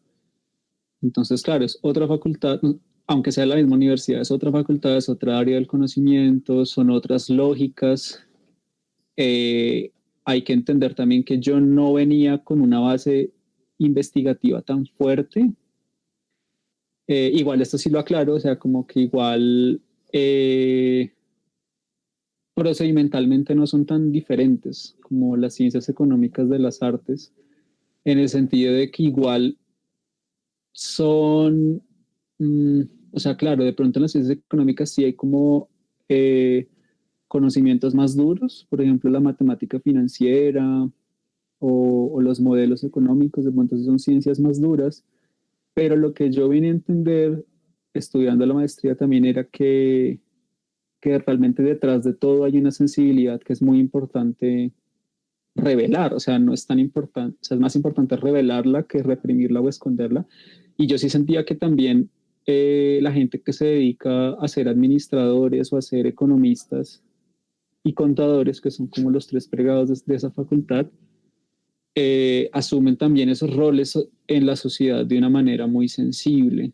Entonces, claro, es otra facultad, aunque sea la misma universidad, es otra facultad, es otra área del conocimiento, son otras lógicas. Hay que entender también que yo no venía con una base investigativa tan fuerte. Igual esto sí lo aclaro, o sea, como que igual procedimentalmente no son tan diferentes como las ciencias económicas de las artes, en el sentido de que igual son, o sea, claro, de pronto en las ciencias económicas sí hay como conocimientos más duros, por ejemplo, la matemática financiera o los modelos económicos, de pronto sí son ciencias más duras, pero lo que yo vine a entender estudiando la maestría también era que realmente detrás de todo hay una sensibilidad que es muy importante revelar, o sea, no es tan importante, o sea, es más importante revelarla que reprimirla o esconderla. Y yo sí sentía que también la gente que se dedica a ser administradores o a ser economistas y contadores, que son como los tres pregados de esa facultad, asumen también esos roles en la sociedad de una manera muy sensible.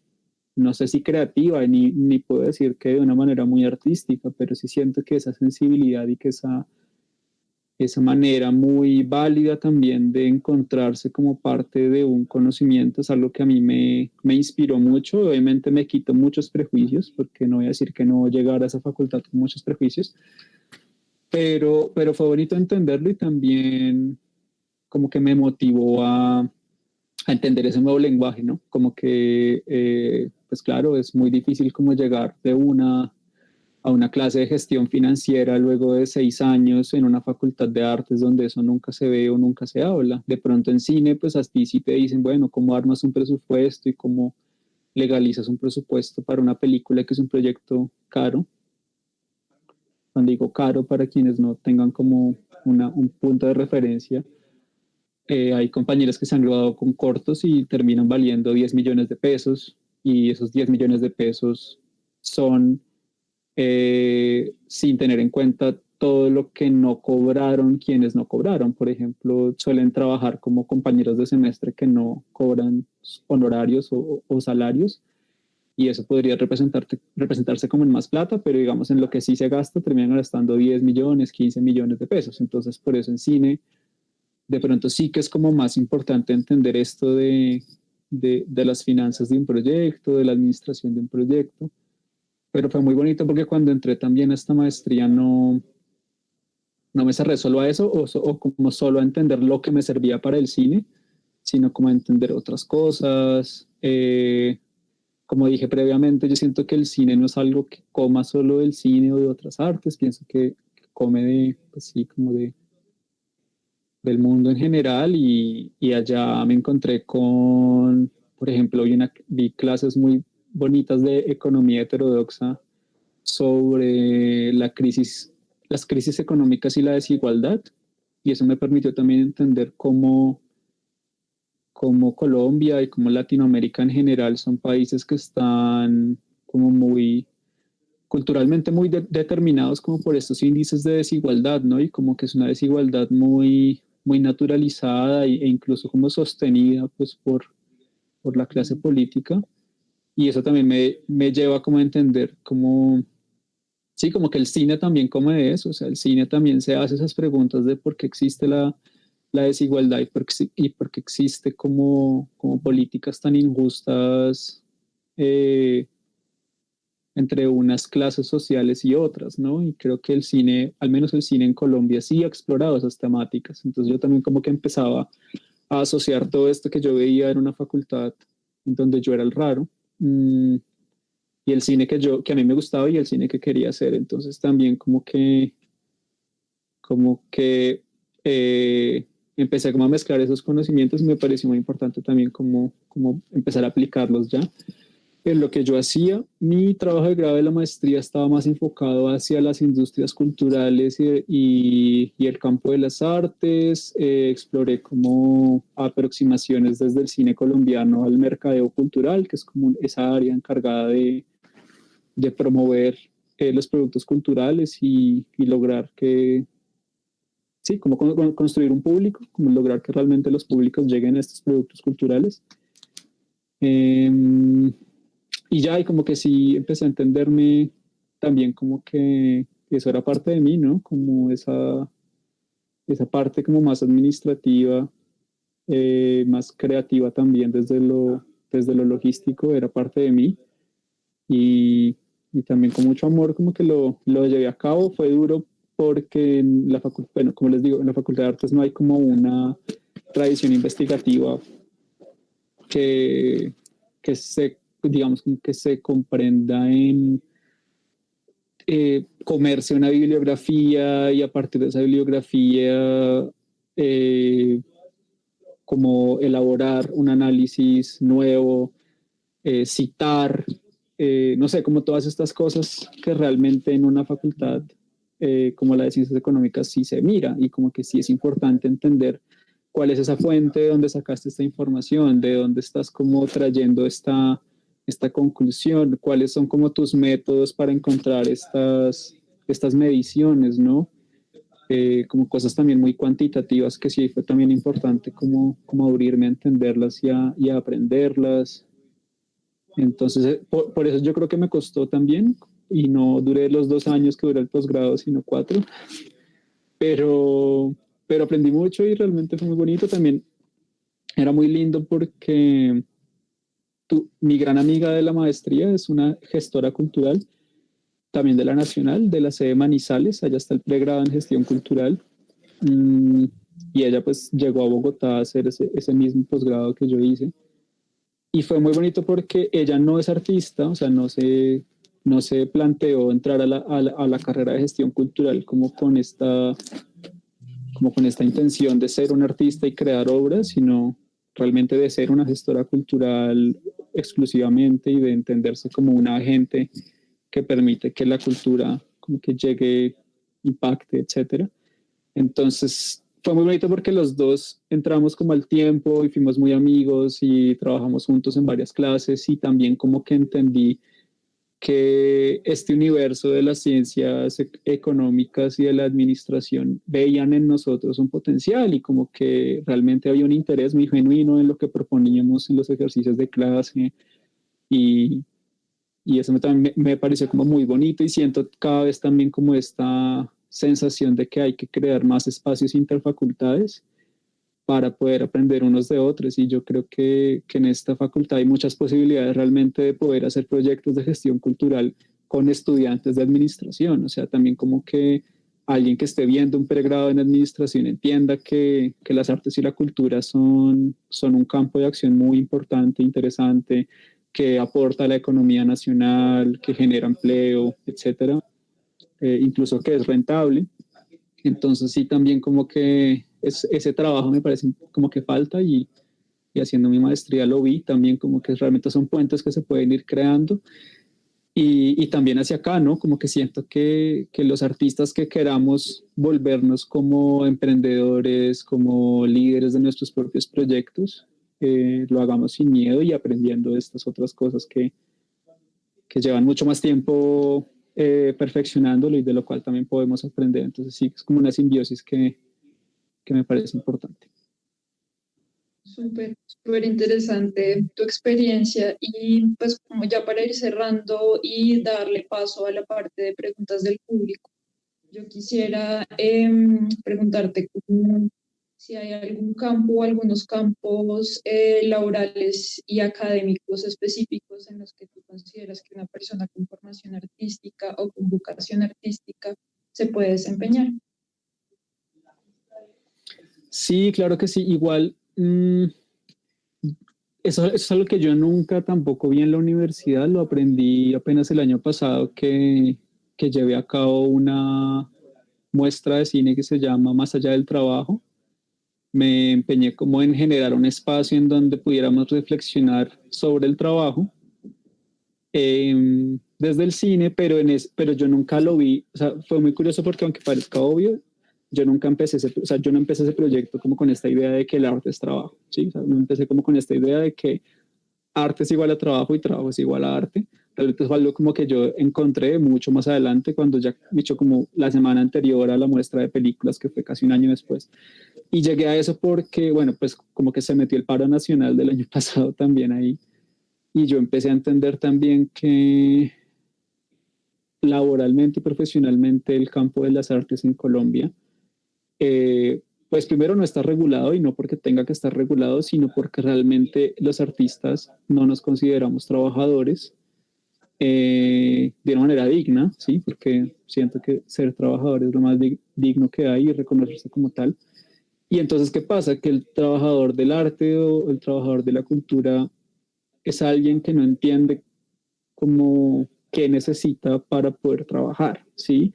No sé si creativa, ni puedo decir que de una manera muy artística, pero sí siento que esa sensibilidad y que esa manera muy válida también de encontrarse como parte de un conocimiento es algo que a mí me inspiró mucho. Obviamente me quitó muchos prejuicios, porque no voy a decir que no llegar a esa facultad con muchos prejuicios, pero fue bonito entenderlo y también como que me motivó a entender ese nuevo lenguaje, ¿no? Como que, pues claro, es muy difícil como llegar a una clase de gestión financiera luego de 6 años en una facultad de artes donde eso nunca se ve o nunca se habla. De pronto en cine, pues a ti sí te dicen, bueno, cómo armas un presupuesto y cómo legalizas un presupuesto para una película que es un proyecto caro. Cuando digo caro, para quienes no tengan como un punto de referencia, hay compañeros que se han graduado con cortos y terminan valiendo 10 millones de pesos y esos 10 millones de pesos son sin tener en cuenta todo lo que no cobraron quienes no cobraron. Por ejemplo, suelen trabajar como compañeros de semestre que no cobran honorarios o salarios y eso podría representarse como en más plata, pero digamos en lo que sí se gasta terminan gastando 10 millones, 15 millones de pesos. Entonces, por eso en cine de pronto sí que es como más importante entender esto de las finanzas de un proyecto, de la administración de un proyecto. Pero fue muy bonito porque cuando entré también a esta maestría no me cerré solo a eso o como solo a entender lo que me servía para el cine, sino como a entender otras cosas. Como dije previamente, yo siento que el cine no es algo que coma solo del cine o de otras artes, pienso que come pues sí, como del mundo en general y allá me encontré con, por ejemplo, vi clases muy bonitas de economía heterodoxa sobre las crisis económicas y la desigualdad y eso me permitió también entender cómo Colombia y cómo Latinoamérica en general son países que están como muy culturalmente muy determinados como por estos índices de desigualdad, ¿no? Y como que es una desigualdad muy naturalizada e incluso como sostenida pues por la clase política. Y eso también me lleva como a entender como, sí, como que el cine también come de eso, o sea, el cine también se hace esas preguntas de por qué existe la desigualdad y por qué existe como políticas tan injustas entre unas clases sociales y otras, ¿no? Y creo que el cine, al menos el cine en Colombia, sí ha explorado esas temáticas. Entonces yo también como que empezaba a asociar todo esto que yo veía en una facultad en donde yo era el raro, y el cine que a mí me gustaba y el cine que quería hacer. Entonces también como que empecé como a mezclar esos conocimientos y me pareció muy importante también como empezar a aplicarlos ya. En lo que yo hacía, mi trabajo de grado de la maestría estaba más enfocado hacia las industrias culturales y el campo de las artes. Exploré como aproximaciones desde el cine colombiano al mercadeo cultural, que es como esa área encargada de promover los productos culturales y lograr que sí, como construir un público, como lograr que realmente los públicos lleguen a estos productos culturales. Y ya, y como que sí empecé a entenderme también como que eso era parte de mí, ¿no? Como esa parte como más administrativa, más creativa también desde lo logístico, era parte de mí. Y también con mucho amor como que lo llevé a cabo. Fue duro porque en la facultad, bueno, como les digo, en la Facultad de Artes no hay como una tradición investigativa que se, digamos, que se comprenda en comerse una bibliografía y a partir de esa bibliografía como elaborar un análisis nuevo, citar, no sé, como todas estas cosas que realmente en una facultad como la de Ciencias Económicas sí se mira y como que sí es importante entender cuál es esa fuente de dónde sacaste esta información, de dónde estás como trayendo esta conclusión, cuáles son como tus métodos para encontrar estas mediciones, ¿no? Como cosas también muy cuantitativas que sí fue también importante como abrirme a entenderlas y a aprenderlas. Entonces, por eso yo creo que me costó también y no duré los 2 años que duró el posgrado, sino 4, pero aprendí mucho y realmente fue muy bonito. También era muy lindo porque mi gran amiga de la maestría es una gestora cultural, también de la Nacional, de la sede Manizales, allá está el pregrado en gestión cultural, y ella pues llegó a Bogotá a hacer ese mismo posgrado que yo hice. Y fue muy bonito porque ella no es artista, o sea, no se planteó entrar a la carrera de gestión cultural como con esta intención de ser un artista y crear obras, sino realmente de ser una gestora cultural exclusivamente y de entenderse como un agente que permite que la cultura como que llegue, impacte, etcétera. Entonces fue muy bonito porque los dos entramos como al tiempo y fuimos muy amigos y trabajamos juntos en varias clases y también como que entendí que este universo de las ciencias económicas y de la administración veían en nosotros un potencial y como que realmente había un interés muy genuino en lo que proponíamos en los ejercicios de clase y eso también me pareció como muy bonito y siento cada vez también como esta sensación de que hay que crear más espacios interfacultades para poder aprender unos de otros y yo creo que en esta facultad hay muchas posibilidades realmente de poder hacer proyectos de gestión cultural con estudiantes de administración, o sea, también como que alguien que esté viendo un pregrado en administración entienda que las artes y la cultura son un campo de acción muy importante, interesante, que aporta a la economía nacional, que genera empleo, etcétera, incluso que es rentable. Entonces sí, también como que ese trabajo me parece como que falta y haciendo mi maestría lo vi también como que realmente son puentes que se pueden ir creando y también hacia acá, ¿no? Como que siento que los artistas que queramos volvernos como emprendedores, como líderes de nuestros propios proyectos, lo hagamos sin miedo y aprendiendo de estas otras cosas que llevan mucho más tiempo perfeccionándolo y de lo cual también podemos aprender. Entonces sí, es como una simbiosis que me parece importante. Súper, súper interesante tu experiencia y pues como ya para ir cerrando y darle paso a la parte de preguntas del público, yo quisiera preguntarte si hay algún campo o algunos campos laborales y académicos específicos en los que tú consideras que una persona con formación artística o con vocación artística se puede desempeñar. Sí, claro que sí. Igual, eso es algo que yo nunca tampoco vi en la universidad. Lo aprendí apenas el año pasado que llevé a cabo una muestra de cine que se llama Más allá del trabajo. Me empeñé como en generar un espacio en donde pudiéramos reflexionar sobre el trabajo desde el cine, pero yo nunca lo vi. O sea, fue muy curioso porque aunque parezca obvio, yo no empecé ese proyecto como con esta idea de que el arte es trabajo, ¿sí? O sea, no empecé como con esta idea de que arte es igual a trabajo y trabajo es igual a arte, realmente fue algo como que yo encontré mucho más adelante cuando ya me hecho como la semana anterior a la muestra de películas, que fue casi un año después. Y llegué a eso porque, bueno, pues como que se metió el paro nacional del año pasado también ahí. Y yo empecé a entender también que laboralmente y profesionalmente el campo de las artes en Colombia, pues primero no está regulado, y no porque tenga que estar regulado, sino porque realmente los artistas no nos consideramos trabajadores de una manera digna, ¿sí? Porque siento que ser trabajador es lo más digno que hay, y reconocerse como tal. Y entonces, ¿qué pasa? Que el trabajador del arte o el trabajador de la cultura es alguien que no entiende como qué necesita para poder trabajar, ¿sí?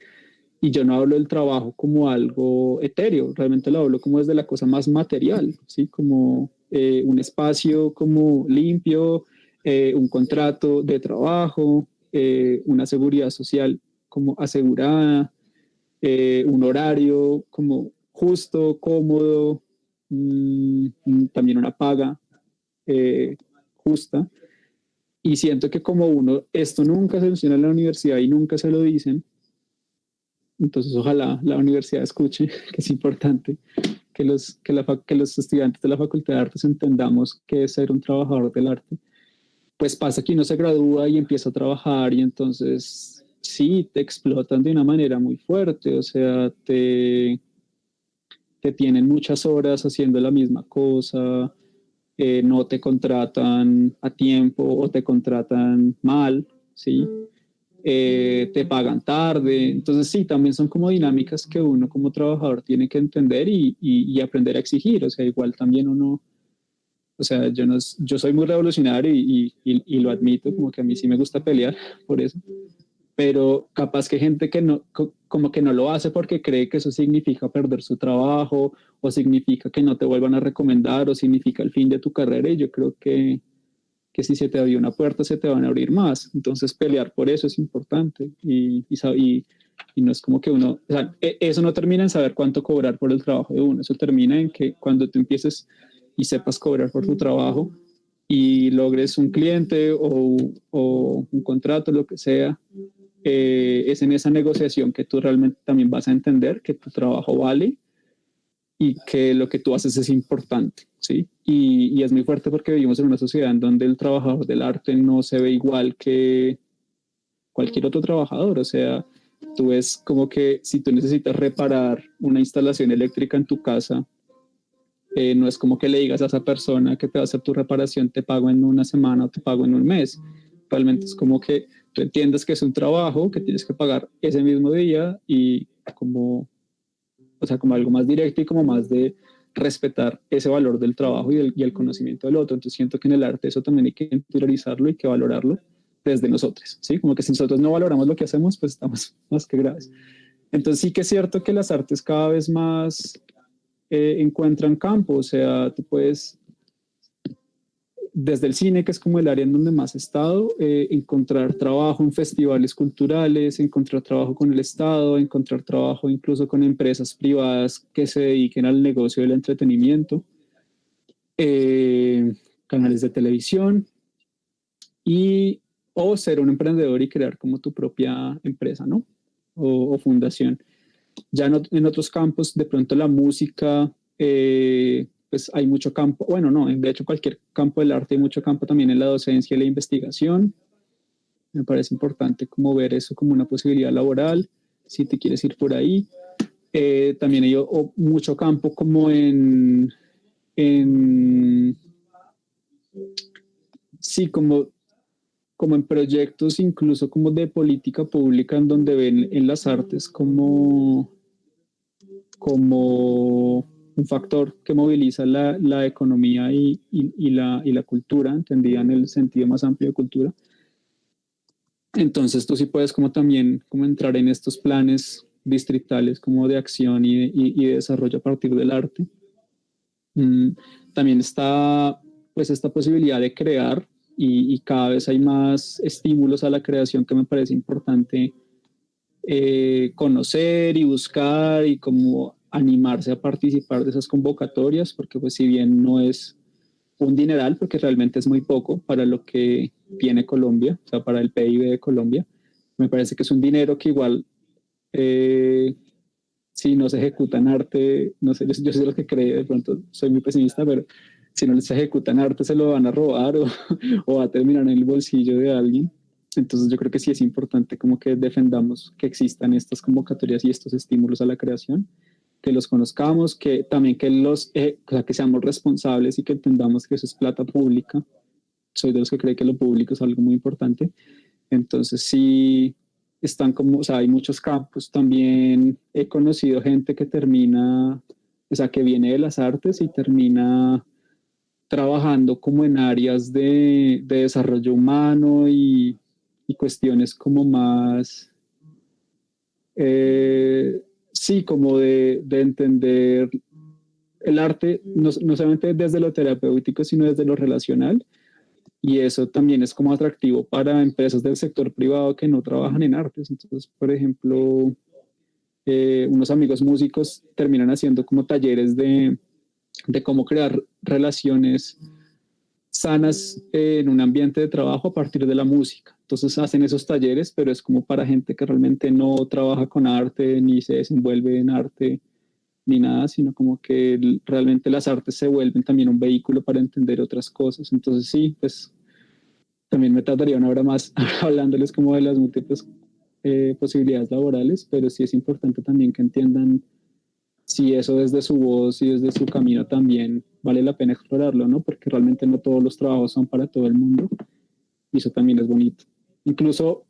Y yo no hablo del trabajo como algo etéreo, realmente lo hablo como desde la cosa más material, ¿sí? Como un espacio como limpio, un contrato de trabajo, una seguridad social como asegurada, un horario como justo, cómodo, también una paga justa. Y siento que como uno, esto nunca se menciona en la universidad y nunca se lo dicen, entonces ojalá la universidad escuche que es importante que los estudiantes de la Facultad de Artes entendamos qué es ser un trabajador del arte. Pues pasa que uno se gradúa y empieza a trabajar, y entonces sí, te explotan de una manera muy fuerte, o sea, te tienen muchas horas haciendo la misma cosa, no te contratan a tiempo o te contratan mal, ¿sí? Te pagan tarde. Entonces sí, también son como dinámicas que uno como trabajador tiene que entender y aprender a exigir. O sea, igual también uno, o sea, yo, no, yo soy muy revolucionario y lo admito, como que a mí sí me gusta pelear por eso, pero capaz que gente que no, como que no lo hace porque cree que eso significa perder su trabajo, o significa que no te vuelvan a recomendar, o significa el fin de tu carrera, y yo creo que si se te abrió una puerta, se te van a abrir más. Entonces pelear por eso es importante, y no es como que uno, o sea, eso no termina en saber cuánto cobrar por el trabajo de uno, eso termina en que cuando tú empieces y sepas cobrar por tu trabajo y logres un cliente o un contrato, lo que sea, es en esa negociación que tú realmente también vas a entender que tu trabajo vale y que lo que tú haces es importante, ¿sí? Y es muy fuerte porque vivimos en una sociedad en donde el trabajador del arte no se ve igual que cualquier otro trabajador. O sea, tú ves como que si tú necesitas reparar una instalación eléctrica en tu casa, no es como que le digas a esa persona que te va a hacer tu reparación, te pago en una semana o te pago en un mes. Realmente es como que tú entiendes que es un trabajo que tienes que pagar ese mismo día, y como, o sea, como algo más directo y como más de respetar ese valor del trabajo y el conocimiento del otro. Entonces siento que en el arte eso también hay que interiorizarlo y que valorarlo desde nosotros, ¿sí? Como que si nosotros no valoramos lo que hacemos, pues estamos más que graves. Entonces sí que es cierto que las artes cada vez más encuentran campo, o sea, tú puedes, desde el cine, que es como el área en donde más he estado, encontrar trabajo en festivales culturales, encontrar trabajo con el Estado, encontrar trabajo incluso con empresas privadas que se dediquen al negocio del entretenimiento, canales de televisión, y o ser un emprendedor y crear como tu propia empresa, ¿no? O fundación. Ya en otros campos, de pronto la música, pues hay mucho campo, bueno, no, de hecho cualquier campo del arte hay mucho campo también en la docencia y la investigación. Me parece importante como ver eso como una posibilidad laboral, si te quieres ir por ahí. También hay mucho campo como en sí, como en proyectos incluso como de política pública, en donde ven en las artes como un factor que moviliza la economía y la cultura, entendida en el sentido más amplio de cultura. Entonces tú sí puedes como también como entrar en estos planes distritales como de acción y de desarrollo a partir del arte. También está pues esta posibilidad de crear, y cada vez hay más estímulos a la creación que me parece importante conocer y buscar, y como animarse a participar de esas convocatorias, porque pues si bien no es un dineral, porque realmente es muy poco para lo que tiene Colombia, o sea, para el PIB de Colombia. Me parece que es un dinero que igual, si no se ejecuta en arte, no sé, yo soy de los que cree, de pronto soy muy pesimista, pero si no se ejecuta en arte se lo van a robar o va a terminar en el bolsillo de alguien. Entonces yo creo que sí es importante como que defendamos que existan estas convocatorias y estos estímulos a la creación, que los conozcamos, que también que o sea, que seamos responsables y que entendamos que eso es plata pública. Soy de los que cree que lo público es algo muy importante. Entonces sí están como, o sea, hay muchos campos. También he conocido gente que termina, o sea, que viene de las artes y termina trabajando como en áreas de desarrollo humano y cuestiones como más, sí, como de entender el arte, no solamente desde lo terapéutico, sino desde lo relacional. Y eso también es como atractivo para empresas del sector privado que no trabajan en artes. Entonces, por ejemplo, unos amigos músicos terminan haciendo como talleres de cómo crear relaciones sanas en un ambiente de trabajo a partir de la música. Entonces hacen esos talleres, pero es como para gente que realmente no trabaja con arte, ni se desenvuelve en arte, ni nada, sino como que realmente las artes se vuelven también un vehículo para entender otras cosas. Entonces sí, pues también me tardaría una hora más hablándoles como de las múltiples posibilidades laborales, pero sí es importante también que entiendan si eso desde su voz y desde su camino también vale la pena explorarlo, ¿no? Porque realmente no todos los trabajos son para todo el mundo y eso también es bonito. Incluso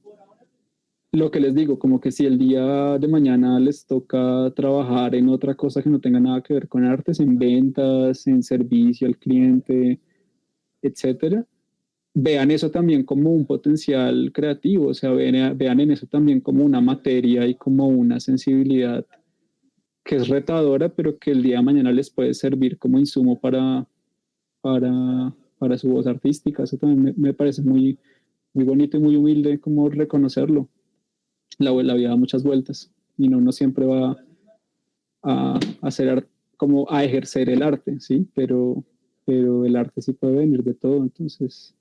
lo que les digo, como que si el día de mañana les toca trabajar en otra cosa que no tenga nada que ver con artes, en ventas, en servicio al cliente, etcétera, vean eso también como un potencial creativo, o sea, vean en eso también como una materia y como una sensibilidad que es retadora, pero que el día de mañana les puede servir como insumo para su voz artística. Eso también me parece muy, muy bonito y muy humilde como reconocerlo. La vida da muchas vueltas y no siempre va a hacer como a ejercer el arte, ¿sí? Pero el arte sí puede venir de todo, entonces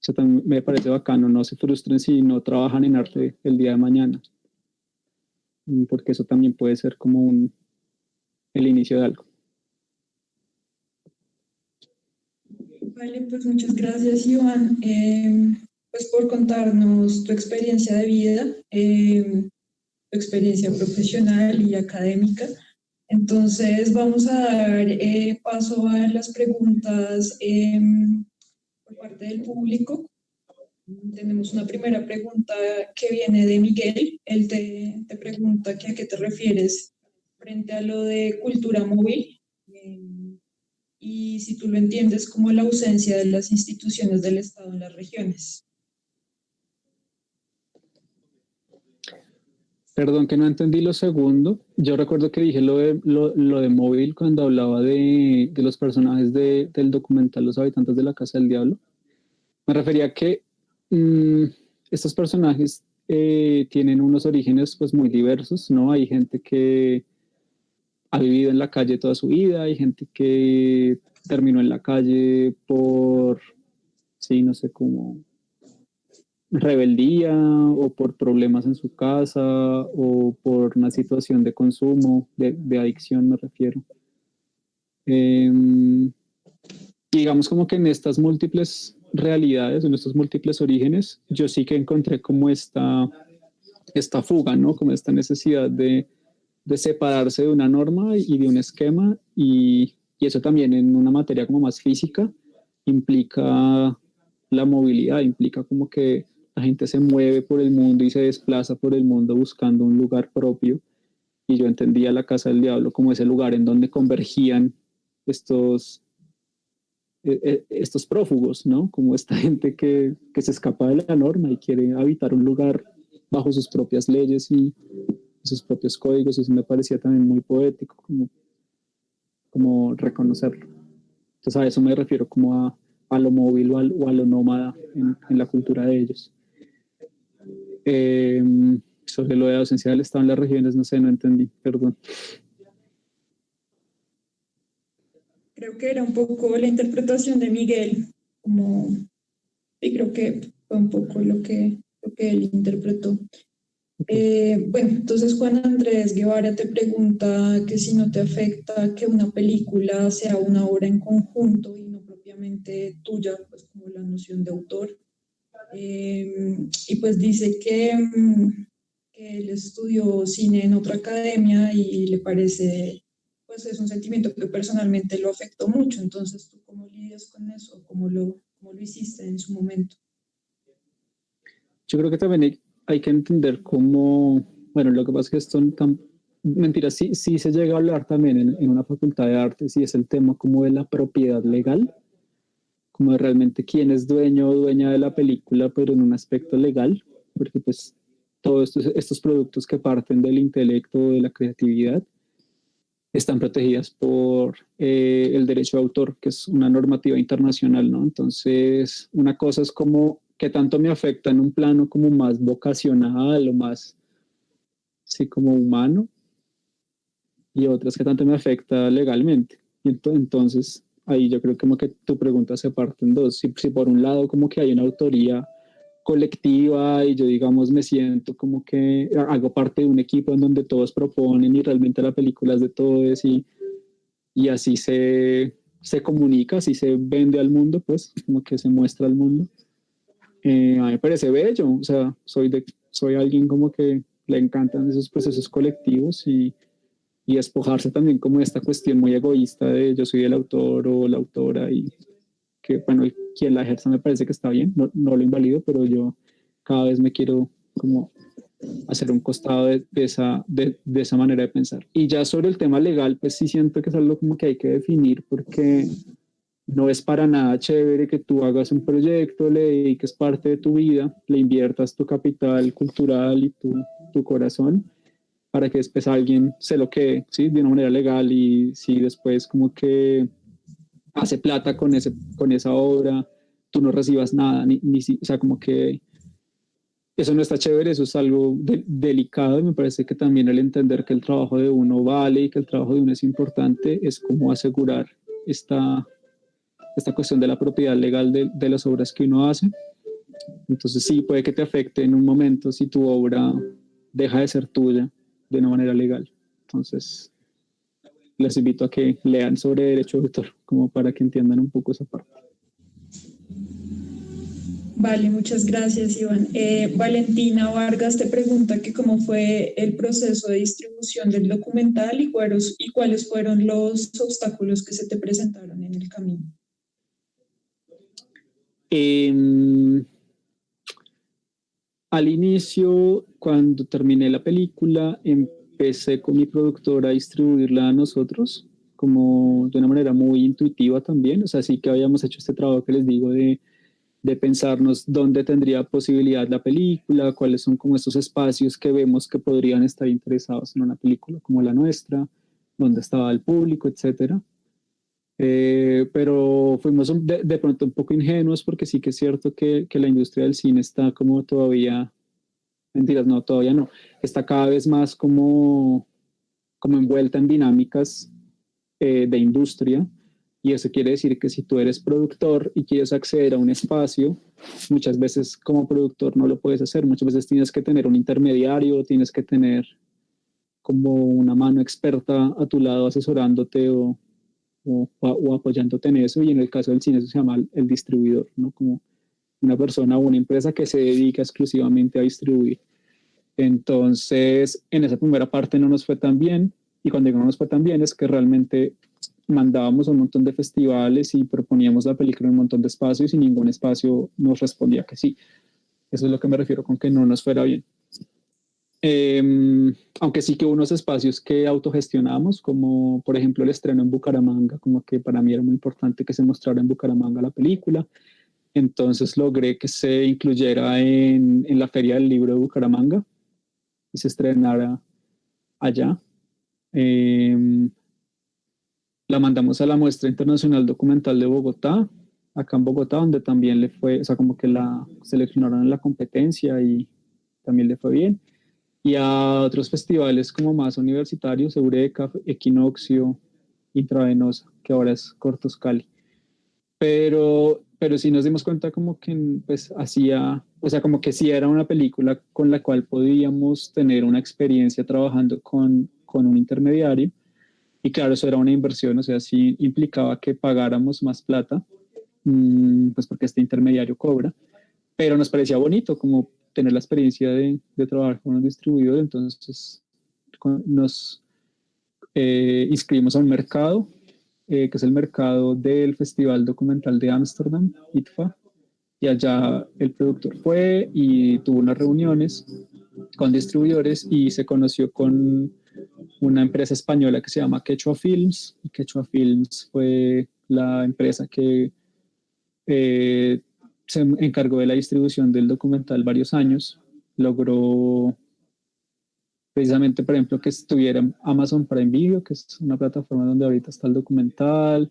eso también me parece bacano. No se frustren si no trabajan en arte el día de mañana, porque eso también puede ser como el inicio de algo. Vale, pues muchas gracias, Iván, pues por contarnos tu experiencia de vida, tu experiencia profesional y académica. Entonces vamos a dar paso a las preguntas por parte del público. Tenemos una primera pregunta que viene de Miguel. Él te pregunta que a qué te refieres frente a lo de cultura móvil. Y si tú lo entiendes como la ausencia de las instituciones del Estado en las regiones. Perdón que no entendí lo segundo. Yo recuerdo que dije lo de móvil cuando hablaba de los personajes del documental Los habitantes de la Casa del Diablo. Me refería a que estos personajes tienen unos orígenes pues muy diversos, ¿no? Hay gente que ha vivido en la calle toda su vida, hay gente que terminó en la calle por, sí, no sé cómo, rebeldía o por problemas en su casa o por una situación de consumo, de adicción me refiero. Y digamos como que en estas múltiples realidades, en estos múltiples orígenes, yo sí que encontré como esta fuga, ¿no? Como esta necesidad de separarse de una norma y de un esquema y eso también en una materia como más física implica la movilidad, implica como que la gente se mueve por el mundo y se desplaza por el mundo buscando un lugar propio y yo entendía la Casa del Diablo como ese lugar en donde convergían estos prófugos, ¿no? Como esta gente que se escapa de la norma y quiere habitar un lugar bajo sus propias leyes y sus propios códigos, y eso me parecía también muy poético, como reconocerlo. Entonces a eso me refiero como a lo móvil o a lo nómada en la cultura de ellos. Sobre lo de la ausencia del Estado en las regiones, no sé, no entendí, perdón. Creo que era un poco la interpretación de Miguel, como, y creo que fue un poco lo que él interpretó. Bueno, entonces Juan Andrés Guevara te pregunta que si no te afecta que una película sea una obra en conjunto y no propiamente tuya, pues como la noción de autor. Y pues dice que él estudió cine en otra academia y le parece, pues es un sentimiento que personalmente lo afectó mucho. Entonces, ¿tú cómo lidias con eso? Cómo lo hiciste en su momento? Yo creo que también hay que entender cómo, bueno, lo que pasa es que esto mentira, sí se llega a hablar también en una facultad de artes y es el tema como de la propiedad legal, como de realmente quién es dueño o dueña de la película, pero en un aspecto legal, porque pues todos estos productos que parten del intelecto, de la creatividad, están protegidas por el derecho de autor, que es una normativa internacional, ¿no? Entonces, una cosa es como que tanto me afecta en un plano como más vocacional o más, sí, como humano, y otras que tanto me afecta legalmente. Y entonces, ahí yo creo como que tu pregunta se parte en dos. Si por un lado como que hay una autoría colectiva y yo digamos me siento como que hago parte de un equipo en donde todos proponen y realmente la película es de todos y así se comunica, así se vende al mundo, pues como que se muestra al mundo. A mí me parece bello, o sea, soy alguien como que le encantan esos procesos colectivos y despojarse también como de esta cuestión muy egoísta de yo soy el autor o la autora y que, bueno, quien la ejerza me parece que está bien, no lo invalido, pero yo cada vez me quiero como hacer un costado de esa manera de pensar. Y ya sobre el tema legal, pues sí siento que es algo como que hay que definir porque no es para nada chévere que tú hagas un proyecto, le dediques parte de tu vida, le inviertas tu capital cultural y tu corazón para que después alguien se lo quede, ¿sí? De una manera legal y si después como que hace plata con esa obra, tú no recibas nada, o sea, como que eso no está chévere, eso es algo delicado y me parece que también el entender que el trabajo de uno vale y que el trabajo de uno es importante es como asegurar esta cuestión de la propiedad legal de las obras que uno hace. Entonces sí, puede que te afecte en un momento si tu obra deja de ser tuya de una manera legal. Entonces les invito a que lean sobre derecho de autor como para que entiendan un poco esa parte. Vale, muchas gracias, Iván. Valentina Vargas te pregunta que cómo fue el proceso de distribución del documental y cuáles fueron los obstáculos que se te presentaron en el camino. Al inicio, cuando terminé la película, empecé con mi productora a distribuirla a nosotros, como de una manera muy intuitiva también. O sea, sí que habíamos hecho este trabajo que les digo de pensarnos dónde tendría posibilidad la película, cuáles son como esos espacios que vemos que podrían estar interesados en una película como la nuestra, dónde estaba el público, etcétera. Pero fuimos de pronto un poco ingenuos porque sí que es cierto que la industria del cine está como todavía, mentiras, no, todavía no, está cada vez más como envuelta en dinámicas de industria y eso quiere decir que si tú eres productor y quieres acceder a un espacio, muchas veces como productor no lo puedes hacer, muchas veces tienes que tener un intermediario, tienes que tener como una mano experta a tu lado asesorándote o apoyándote en eso, y en el caso del cine eso se llama el distribuidor, ¿no? Como una persona o una empresa que se dedica exclusivamente a distribuir. Entonces, en esa primera parte no nos fue tan bien, y cuando digo no nos fue tan bien es que realmente mandábamos a un montón de festivales y proponíamos la película en un montón de espacios y ningún espacio nos respondía que sí. Eso es lo que me refiero con que no nos fuera bien. Aunque sí que unos espacios que autogestionamos, como por ejemplo el estreno en Bucaramanga, como que para mí era muy importante que se mostrara en Bucaramanga la película, entonces logré que se incluyera en la Feria del Libro de Bucaramanga y se estrenara allá. La mandamos a la Muestra Internacional Documental de Bogotá, acá en Bogotá, donde también le fue, o sea, como que la seleccionaron en la competencia y también le fue bien. Y a otros festivales como más universitarios, Eureka, Equinoccio, Intravenosa, que ahora es Cortos Cali. Pero sí nos dimos cuenta como que pues hacía, o sea, como que sí era una película con la cual podíamos tener una experiencia trabajando con un intermediario. Y claro, eso era una inversión, o sea, sí implicaba que pagáramos más plata, pues porque este intermediario cobra, pero nos parecía bonito como tener la experiencia de trabajar con un distribuidor, entonces nos inscribimos a un mercado, que es el mercado del Festival Documental de Ámsterdam, ITFA, y allá el productor fue y tuvo unas reuniones con distribuidores y se conoció con una empresa española que se llama Quechua Films, y Quechua Films fue la empresa que se encargó de la distribución del documental varios años, logró precisamente, por ejemplo, que estuviera en Amazon Prime Video, que es una plataforma donde ahorita está el documental,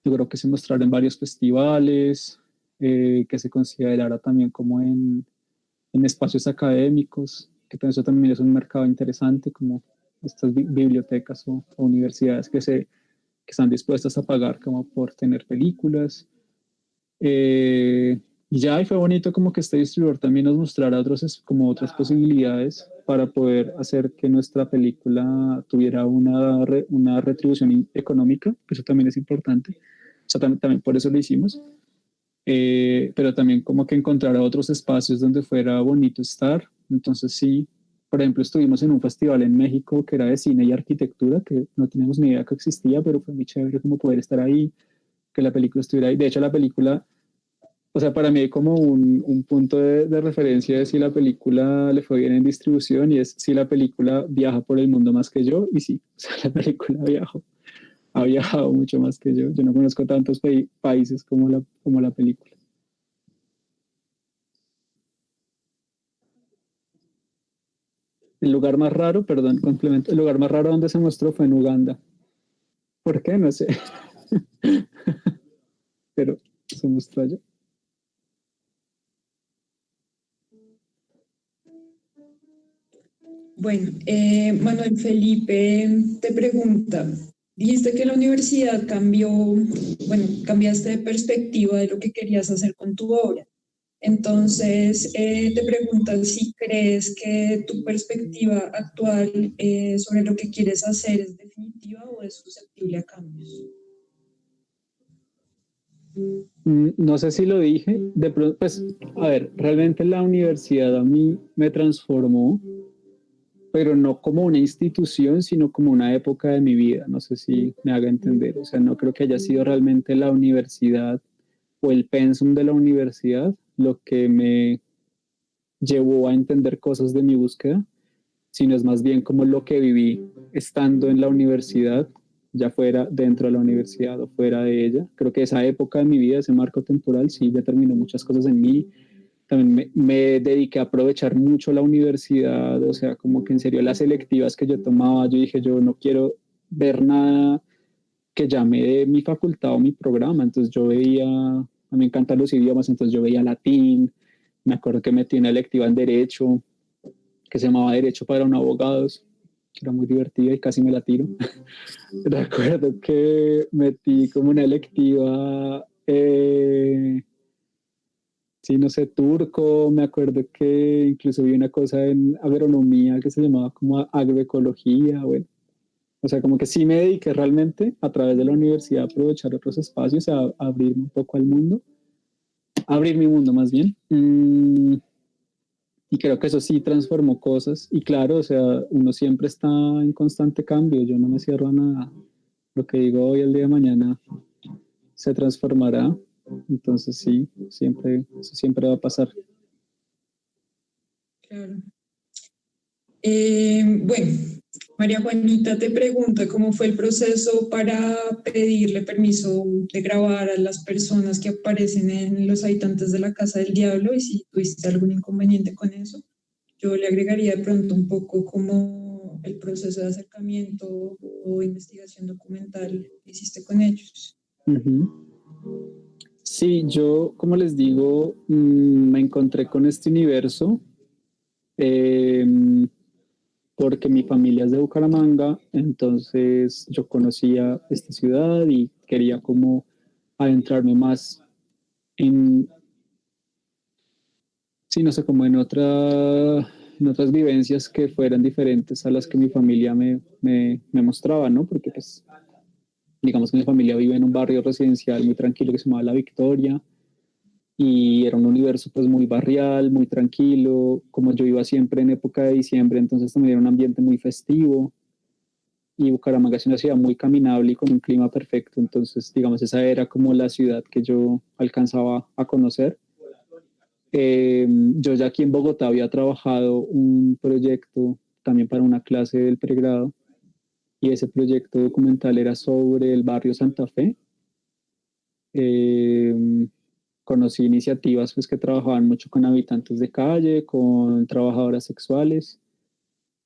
logró que se mostrara en varios festivales, que se considerara también como en espacios académicos, que eso también es un mercado interesante, como estas bibliotecas o universidades que están dispuestas a pagar como por tener películas. Y ya, y fue bonito como que este distribuidor también nos mostrara como otras posibilidades para poder hacer que nuestra película tuviera una retribución económica, que eso también es importante. O sea, también por eso lo hicimos. Pero también como que encontrara otros espacios donde fuera bonito estar. Entonces sí, por ejemplo, estuvimos en un festival en México que era de cine y arquitectura, que no teníamos ni idea que existía, pero fue muy chévere como poder estar ahí, que la película estuviera ahí. De hecho, la película, o sea, para mí hay como un punto de referencia de si la película le fue bien en distribución y es si la película viaja por el mundo más que yo, y sí, o sea, la película ha viajado mucho más que yo. Yo no conozco tantos países como la película. El lugar más raro, perdón, complemento, el lugar más raro donde se mostró fue en Uganda. ¿Por qué? No sé. Pero se mostró allá. Bueno, Manuel Felipe te pregunta, dijiste que la universidad cambió, bueno, cambiaste de perspectiva de lo que querías hacer con tu obra. Entonces, te preguntan si crees que tu perspectiva actual sobre lo que quieres hacer es definitiva o es susceptible a cambios. No sé si lo dije, de pronto, pues, a ver, realmente la universidad a mí me transformó, pero no como una institución, sino como una época de mi vida. No sé si me haga entender. O sea, no creo que haya sido realmente la universidad o el pensum de la universidad lo que me llevó a entender cosas de mi búsqueda, sino es más bien como lo que viví estando en la universidad, ya fuera dentro de la universidad o fuera de ella. Creo que esa época de mi vida, ese marco temporal, sí determinó muchas cosas en mí. También me dediqué a aprovechar mucho la universidad, o sea, como que en serio las selectivas que yo tomaba, yo dije, yo no quiero ver nada que llame de mi facultad o mi programa, entonces yo veía, a mí me encantan los idiomas, entonces yo veía latín, me acuerdo que metí una electiva en Derecho, que se llamaba Derecho para un Abogados, que era muy divertida y casi me la tiro. Recuerdo que metí como una electiva, sí, no sé, turco, me acuerdo que incluso vi una cosa en agronomía que se llamaba como agroecología, bueno. O sea, como que sí me dediqué realmente a través de la universidad a aprovechar otros espacios, a abrirme un poco al mundo, a abrir mi mundo más bien. Y creo que eso sí transformó cosas. Y claro, o sea, uno siempre está en constante cambio. Yo no me cierro a nada. Lo que digo hoy, el día de mañana, se transformará. Entonces sí, eso siempre va a pasar. Claro. Bueno, María Juanita te pregunta cómo fue el proceso para pedirle permiso de grabar a las personas que aparecen en Los Habitantes de la Casa del Diablo y si tuviste algún inconveniente con eso. Yo le agregaría de pronto un poco como el proceso de acercamiento o investigación documental que hiciste con ellos. Sí, yo, como les digo, me encontré con este universo porque mi familia es de Bucaramanga, entonces yo conocía esta ciudad y quería como adentrarme más en, sí, no sé, como en otras vivencias que fueran diferentes a las que mi familia me mostraba, ¿no? Porque pues, digamos que mi familia vive en un barrio residencial muy tranquilo que se llama La Victoria, y era un universo pues muy barrial, muy tranquilo, como yo iba siempre en época de diciembre, entonces también era un ambiente muy festivo, y Bucaramanga es una ciudad muy caminable y con un clima perfecto, entonces digamos esa era como la ciudad que yo alcanzaba a conocer. Yo ya aquí en Bogotá había trabajado un proyecto también para una clase del pregrado, y ese proyecto documental era sobre el barrio Santa Fe. Conocí iniciativas pues, que trabajaban mucho con habitantes de calle, con trabajadoras sexuales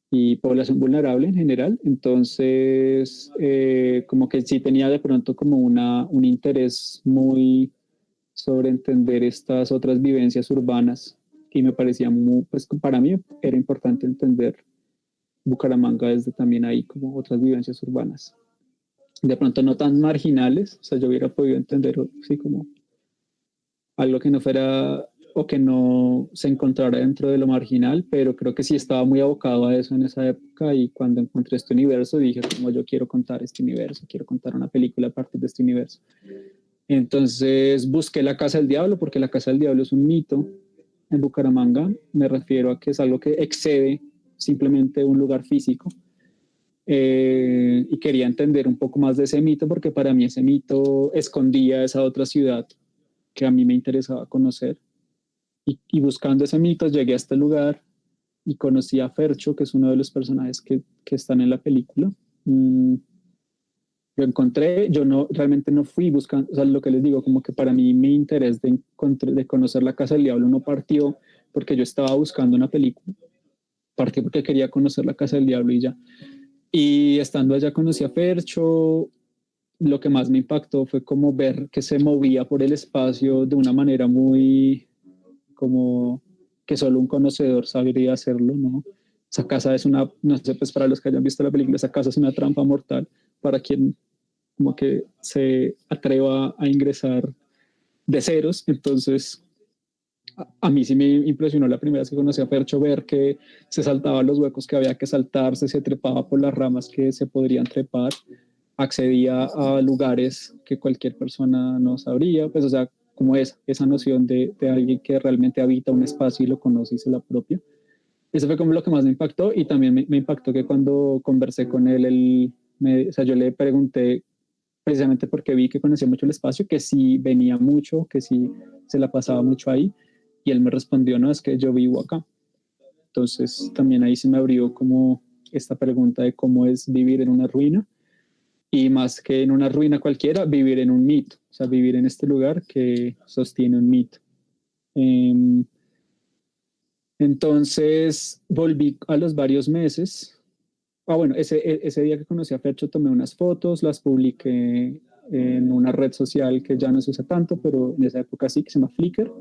y población vulnerable en general. Entonces, como que sí tenía de pronto como un interés muy sobre entender estas otras vivencias urbanas, y me parecía muy, pues para mí era importante entender Bucaramanga desde también ahí como otras vivencias urbanas. De pronto no tan marginales, o sea, yo hubiera podido entender, sí, como algo que no fuera o que no se encontrara dentro de lo marginal, pero creo que sí estaba muy abocado a eso en esa época, y cuando encontré este universo dije como yo quiero contar este universo, quiero contar una película a partir de este universo. Entonces busqué la Casa del Diablo, porque la Casa del Diablo es un mito en Bucaramanga, me refiero a que es algo que excede simplemente un lugar físico, y quería entender un poco más de ese mito, porque para mí ese mito escondía esa otra ciudad que a mí me interesaba conocer. Y buscando ese mito llegué a este lugar y conocí a Fercho, que es uno de los personajes que están en la película. Lo encontré, yo no, realmente no fui buscando, o sea, lo que les digo, como que para mí mi interés de conocer la Casa del Diablo no partió porque yo estaba buscando una película, partió porque quería conocer la Casa del Diablo y ya. Y estando allá conocí a Fercho. Lo que más me impactó fue como ver que se movía por el espacio de una manera muy como que solo un conocedor sabría hacerlo, ¿no? Esa casa es una, no sé, pues para los que hayan visto la película, esa casa es una trampa mortal para quien como que se atreva a ingresar de ceros. Entonces, a mí sí me impresionó la primera vez que conocí a Fercho ver que se saltaba los huecos que había que saltarse, se trepaba por las ramas que se podrían trepar, accedía a lugares que cualquier persona no sabría, pues o sea, como esa noción de alguien que realmente habita un espacio y lo conoce y se lo apropia. Eso fue como lo que más me impactó, y también me impactó que cuando conversé con él, o sea, yo le pregunté precisamente porque vi que conocía mucho el espacio, que sí venía mucho, que sí se la pasaba mucho ahí, y él me respondió, no, es que yo vivo acá. Entonces también ahí se me abrió como esta pregunta de cómo es vivir en una ruina, y más que en una ruina cualquiera, vivir en un mito, o sea, vivir en este lugar que sostiene un mito. Entonces volví a los varios meses. Bueno, ese día que conocí a Fercho tomé unas fotos, las publiqué en una red social que ya no se usa tanto, pero en esa época sí, que se llama Flickr.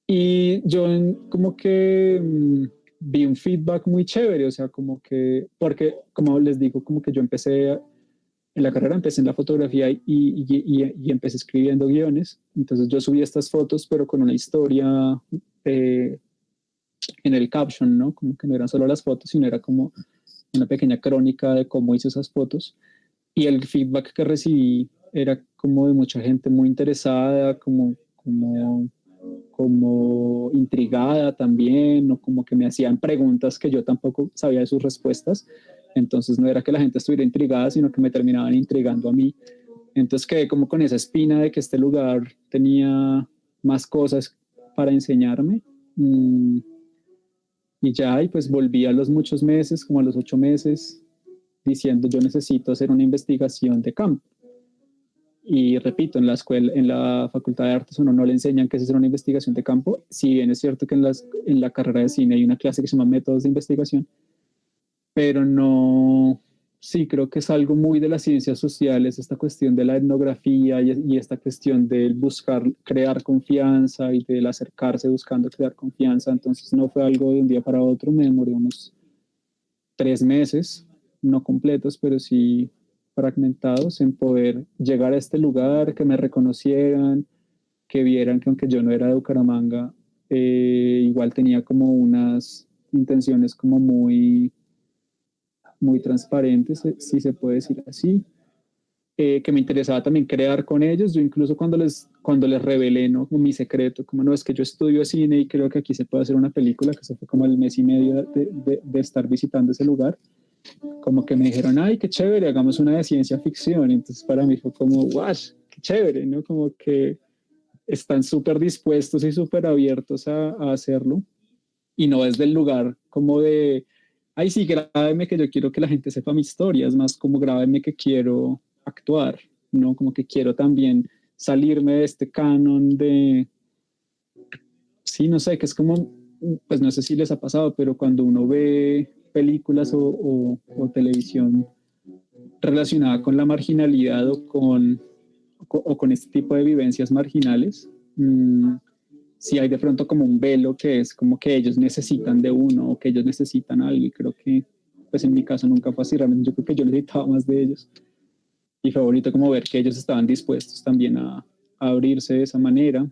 Y yo como que vi un feedback muy chévere, o sea, como que, porque como les digo, como que yo empecé en la carrera, empecé en la fotografía y empecé escribiendo guiones. Entonces yo subí estas fotos, pero con una historia en el caption, ¿no? Como que no eran solo las fotos, sino era como una pequeña crónica de cómo hice esas fotos. Y el feedback que recibí era como de mucha gente muy interesada, como intrigada también, o como que me hacían preguntas que yo tampoco sabía de sus respuestas. Entonces no era que la gente estuviera intrigada, sino que me terminaban intrigando a mí. Entonces quedé como con esa espina de que este lugar tenía más cosas para enseñarme. Y ya, y pues volví a los muchos meses, como a los 8 meses, diciendo yo necesito hacer una investigación de campo. Y repito, en la escuela, en la Facultad de Artes uno no le enseñan qué es hacer una investigación de campo, si bien es cierto que en la carrera de cine hay una clase que se llama métodos de investigación, pero no, sí, creo que es algo muy de las ciencias sociales, esta cuestión de la etnografía y esta cuestión del buscar crear confianza y del acercarse buscando crear confianza. Entonces no fue algo de un día para otro, me demoré unos 3 meses, no completos, pero sí fragmentados en poder llegar a este lugar, que me reconocieran, que vieran que aunque yo no era de Bucaramanga, igual tenía como unas intenciones como muy, muy transparentes, si se puede decir así. Que me interesaba también crear con ellos. Yo incluso cuando les revelé, ¿no? Como mi secreto, como no, es que yo estudio cine y creo que aquí se puede hacer una película, que se fue como el mes y medio de estar visitando ese lugar, como que me dijeron, ay, qué chévere, hagamos una de ciencia ficción. Y entonces para mí fue como, wow, qué chévere, ¿no? Como que están súper dispuestos y súper abiertos a hacerlo. Y no es del lugar como de, ay, sí, grábeme que yo quiero que la gente sepa mi historia, es más como grábeme que quiero actuar, ¿no? Como que quiero también salirme de este canon de, sí, no sé, que es como, pues no sé si les ha pasado, pero cuando uno ve películas o televisión relacionada con la marginalidad o con este tipo de vivencias marginales, si hay de pronto como un velo que es como que ellos necesitan de uno o que ellos necesitan algo, y creo que pues en mi caso nunca fue así, realmente yo creo que yo necesitaba más de ellos y fue bonito como ver que ellos estaban dispuestos también a abrirse de esa manera.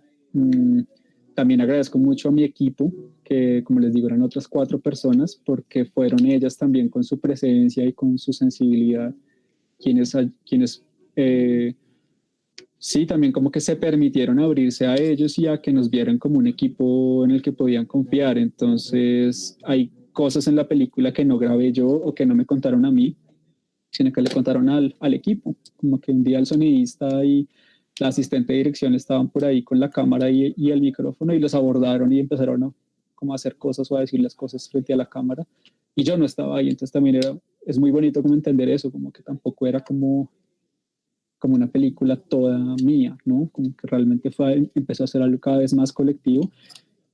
También agradezco mucho a mi equipo, que como les digo eran otras 4 personas, porque fueron ellas también con su presencia y con su sensibilidad quienes sí, también como que se permitieron abrirse a ellos y a que nos vieran como un equipo en el que podían confiar. Entonces, hay cosas en la película que no grabé yo o que no me contaron a mí, sino que le contaron al equipo. Como que un día el sonidista y la asistente de dirección estaban por ahí con la cámara y el micrófono y los abordaron y empezaron como a hacer cosas o a decir las cosas frente a la cámara. Y yo no estaba ahí, entonces también es muy bonito como entender eso, como que tampoco era como una película toda mía, ¿no? Como que realmente empezó a ser algo cada vez más colectivo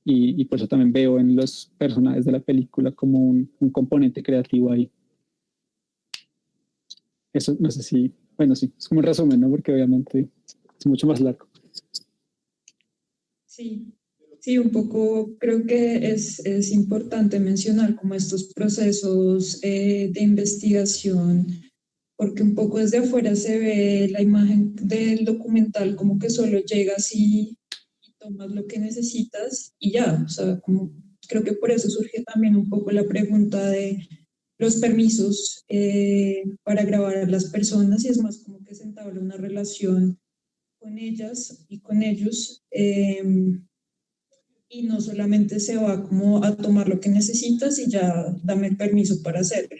y por eso también veo en los personajes de la película como un componente creativo ahí. Eso no sé si, bueno, sí, es como un resumen, ¿no? Porque obviamente es mucho más largo. Sí, sí, un poco creo que es importante mencionar como estos procesos de investigación, porque un poco desde afuera se ve la imagen del documental como que solo llegas y tomas lo que necesitas y ya, o sea, como creo que por eso surge también un poco la pregunta de los permisos para grabar a las personas y es más como que se entabla una relación con ellas y con ellos y no solamente se va como a tomar lo que necesitas y ya dame el permiso para hacerlo.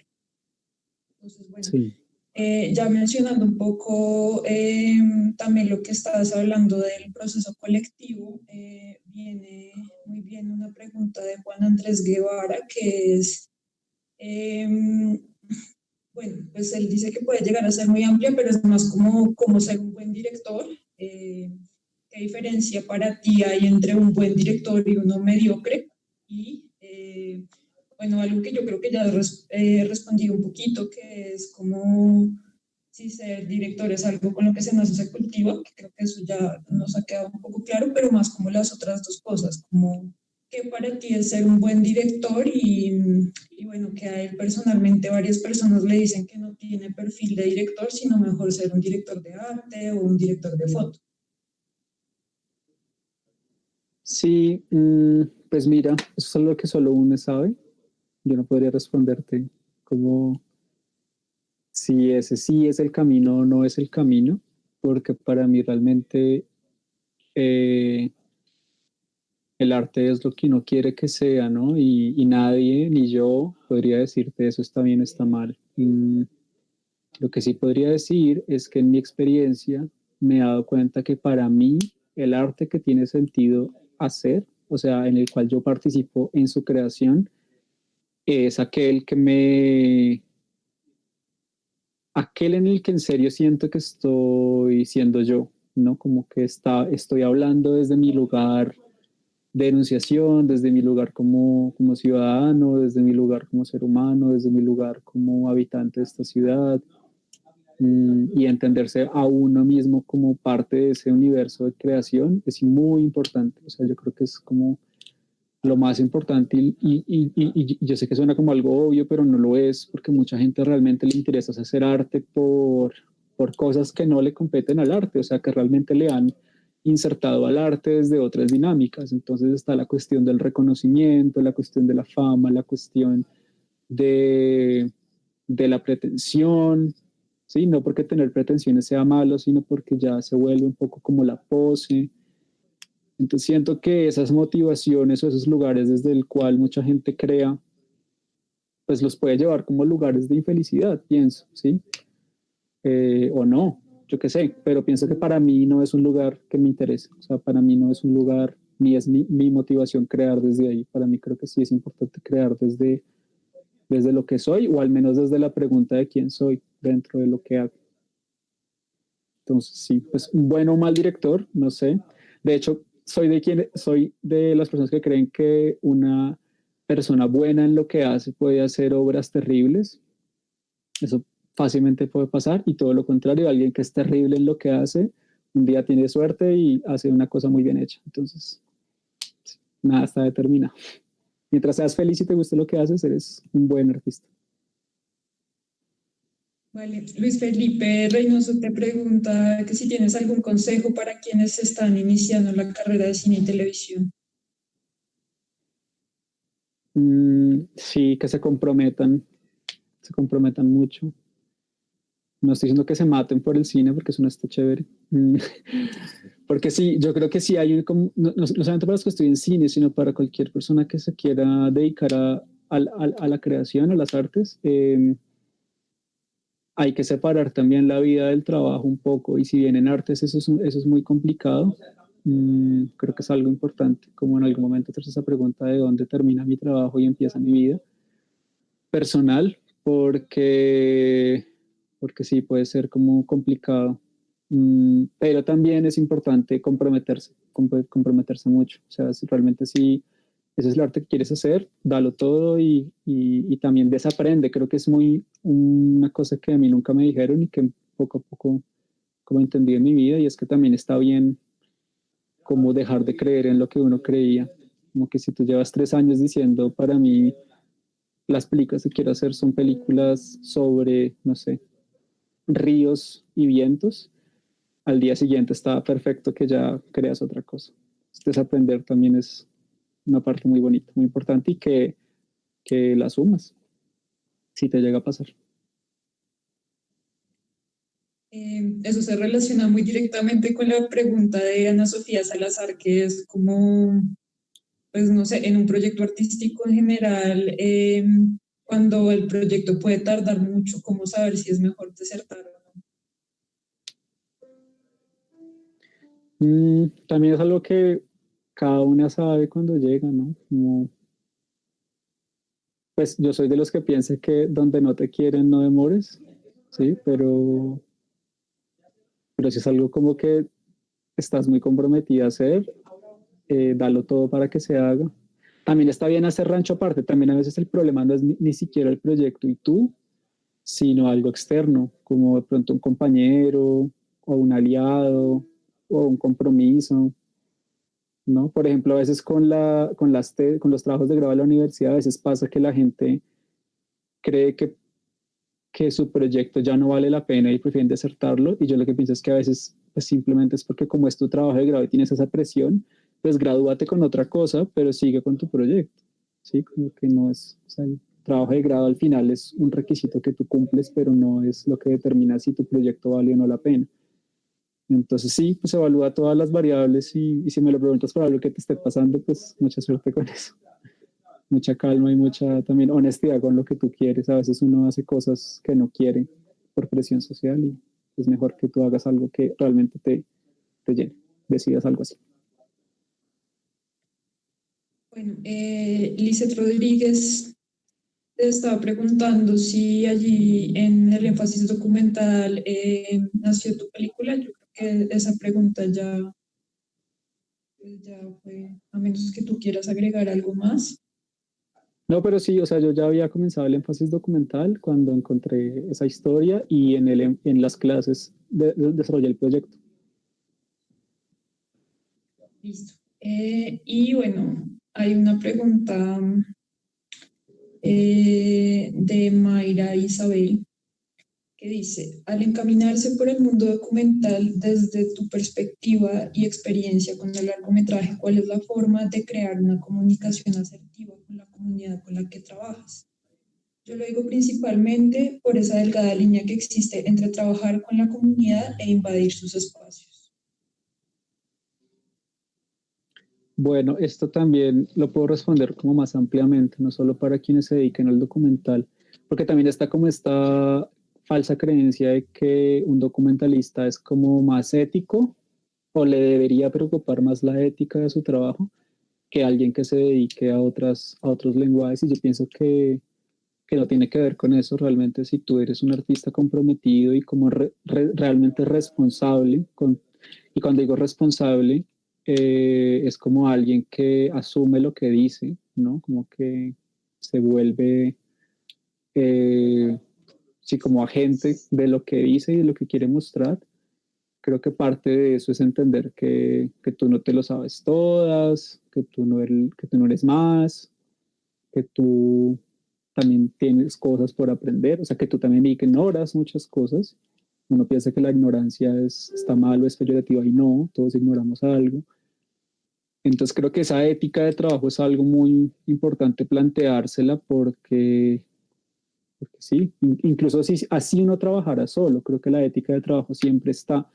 Entonces, bueno, Sí. Ya mencionando un poco también lo que estabas hablando del proceso colectivo, viene muy bien una pregunta de Juan Andrés Guevara, que es, bueno, pues él dice que puede llegar a ser muy amplia, pero es más como ser un buen director. ¿Qué diferencia para ti hay entre un buen director y uno mediocre? Y bueno, algo que yo creo que ya he respondido un poquito, que es como si ser director es algo con lo que se nace se cultiva, que creo que eso ya nos ha quedado un poco claro, pero más como las otras dos cosas, como que para ti es ser un buen director y bueno, que a él personalmente varias personas le dicen que no tiene perfil de director, sino mejor ser un director de arte o un director de foto. Sí, pues mira, eso es algo que solo uno sabe. Yo no podría responderte como si ese sí es el camino o no es el camino, porque para mí realmente eh, el arte es lo que uno quiere que sea, ¿no? Y nadie, ni yo, podría decirte eso está bien o está mal. Lo que sí podría decir es que en mi experiencia me he dado cuenta que para mí el arte que tiene sentido hacer, o sea, en el cual yo participo en su creación, es aquel en el que en serio siento que estoy siendo yo, ¿no? Como que estoy hablando desde mi lugar de enunciación, desde mi lugar como ciudadano, desde mi lugar como ser humano, desde mi lugar como habitante de esta ciudad, y entenderse a uno mismo como parte de ese universo de creación es muy importante. O sea, yo creo que es como lo más importante, y yo sé que suena como algo obvio, pero no lo es, porque mucha gente realmente le interesa hacer arte por cosas que no le competen al arte, o sea, que realmente le han insertado al arte desde otras dinámicas. Entonces está la cuestión del reconocimiento, la cuestión de la fama, la cuestión de la pretensión, ¿sí? No porque tener pretensiones sea malo, sino porque ya se vuelve un poco como la pose. Entonces siento que esas motivaciones o esos lugares desde el cual mucha gente crea, pues los puede llevar como lugares de infelicidad, pienso, ¿sí? O no, yo qué sé, pero pienso que para mí no es un lugar que me interese, o sea, para mí no es un lugar, ni es mi motivación crear desde ahí. Para mí creo que sí es importante crear desde lo que soy, o al menos desde la pregunta de quién soy dentro de lo que hago. Entonces, sí, pues un buen o mal director, no sé. De hecho, soy de las personas que creen que una persona buena en lo que hace puede hacer obras terribles. Eso fácilmente puede pasar, y todo lo contrario, alguien que es terrible en lo que hace, un día tiene suerte y hace una cosa muy bien hecha. Entonces, nada está determinado. Mientras seas feliz y te guste lo que haces, eres un buen artista. Vale, Luis Felipe Reynoso te pregunta que si tienes algún consejo para quienes están iniciando la carrera de cine y televisión. Sí, que se comprometan mucho. No estoy diciendo que se maten por el cine, porque eso no está chévere. Porque sí, yo creo que sí hay no solamente para los que estudian cine, sino para cualquier persona que se quiera dedicar a la creación, a las artes. Hay que separar también la vida del trabajo un poco, y si bien en artes eso es muy complicado, creo que es algo importante, como en algún momento hacerse esa pregunta de dónde termina mi trabajo y empieza mi vida personal, porque sí puede ser como complicado. Pero también es importante comprometerse mucho. O sea, si realmente sí, ese es el arte que quieres hacer, dalo todo, y también desaprende. Creo que es muy una cosa que a mí nunca me dijeron y que poco a poco como entendí en mi vida, y es que también está bien como dejar de creer en lo que uno creía. Como que si tú llevas 3 años diciendo, para mí las películas que quiero hacer son películas sobre, no sé, ríos y vientos, al día siguiente está perfecto que ya creas otra cosa. Desaprender también es una parte muy bonita, muy importante, y que la sumas si te llega a pasar. Eso se relaciona muy directamente con la pregunta de Ana Sofía Salazar, que es como, pues no sé, en un proyecto artístico en general, cuando el proyecto puede tardar mucho, ¿cómo saber si es mejor desertar o no? También es algo que cada una sabe cuando llega, ¿no? Como, pues yo soy de los que piensa que donde no te quieren no demores, sí, pero si es algo como que estás muy comprometida a hacer, dalo todo para que se haga. También está bien hacer rancho aparte. También a veces el problema no es ni siquiera el proyecto y tú, sino algo externo, como de pronto un compañero o un aliado o un compromiso, ¿no? Por ejemplo, a veces con los trabajos de grado de la universidad, a veces pasa que la gente cree que su proyecto ya no vale la pena y prefieren desertarlo, y yo lo que pienso es que a veces pues simplemente es porque como es tu trabajo de grado y tienes esa presión, pues gradúate con otra cosa, pero sigue con tu proyecto, ¿sí? Como que no es, o sea, el trabajo de grado al final es un requisito que tú cumples, pero no es lo que determina si tu proyecto vale o no la pena. Entonces sí, pues evalúa todas las variables, y si me lo preguntas por algo que te esté pasando, pues mucha suerte con eso. Mucha calma y mucha también honestidad con lo que tú quieres. A veces uno hace cosas que no quiere por presión social, y es mejor que tú hagas algo que realmente te llene, decidas algo así. Bueno, Lizeth Rodríguez te estaba preguntando si allí en el énfasis documental nació tu película. Yo creo que esa pregunta ya fue, a menos que tú quieras agregar algo más. No, pero sí, o sea, yo ya había comenzado el énfasis documental cuando encontré esa historia, y en las clases desarrollé el proyecto. Listo. Y bueno, Hay una pregunta de Mayra Isabel que dice, al encaminarse por el mundo documental desde tu perspectiva y experiencia con el largometraje, ¿cuál es la forma de crear una comunicación asertiva con la comunidad con la que trabajas? Yo lo digo principalmente por esa delgada línea que existe entre trabajar con la comunidad e invadir sus espacios. Bueno, esto también lo puedo responder como más ampliamente, no solo para quienes se dediquen al documental, porque también está como esta falsa creencia de que un documentalista es como más ético o le debería preocupar más la ética de su trabajo que alguien que se dedique a otros lenguajes, y yo pienso que no tiene que ver con eso. Realmente, si tú eres un artista comprometido y como realmente responsable, y cuando digo responsable, es como alguien que asume lo que dice, ¿no? Como que se vuelve, sí, como agente de lo que dice y de lo que quiere mostrar. Creo que parte de eso es entender que tú no te lo sabes todas, que tú no eres más, que tú también tienes cosas por aprender, o sea, que tú también ignoras muchas cosas. Uno piensa que la ignorancia está mal o es peyorativa, y no, todos ignoramos algo. Entonces creo que esa ética de trabajo es algo muy importante planteársela, porque sí, incluso si así uno trabajara solo, creo que la ética de trabajo siempre está,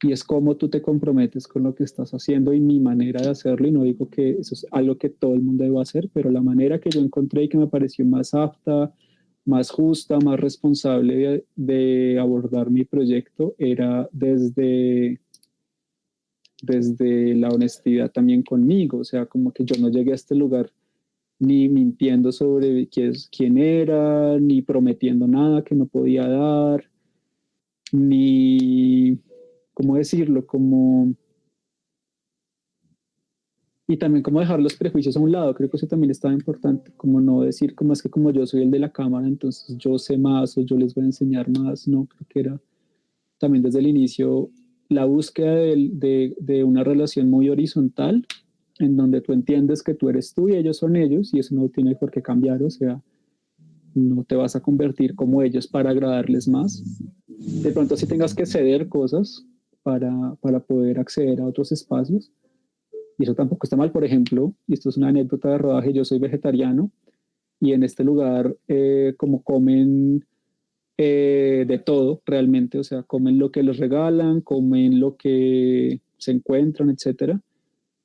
y es cómo tú te comprometes con lo que estás haciendo y mi manera de hacerlo. Y no digo que eso es algo que todo el mundo deba hacer, pero la manera que yo encontré y que me pareció más apta, más justa, más responsable de abordar mi proyecto era desde la honestidad también conmigo. O sea, como que yo no llegué a este lugar ni mintiendo sobre quién era, ni prometiendo nada que no podía dar, ni, ¿cómo decirlo? Y también como dejar los prejuicios a un lado. Creo que eso también estaba importante, como no decir como es que como yo soy el de la cámara, entonces yo sé más o yo les voy a enseñar más. No, creo que era también desde el inicio la búsqueda de una relación muy horizontal, en donde tú entiendes que tú eres tú y ellos son ellos, y eso no tiene por qué cambiar. O sea, no te vas a convertir como ellos para agradarles más. De pronto sí tengas que ceder cosas para poder acceder a otros espacios, y eso tampoco está mal. Por ejemplo, y esto es una anécdota de rodaje, yo soy vegetariano, y en este lugar como comen de todo realmente, o sea, comen lo que les regalan, comen lo que se encuentran, etcétera.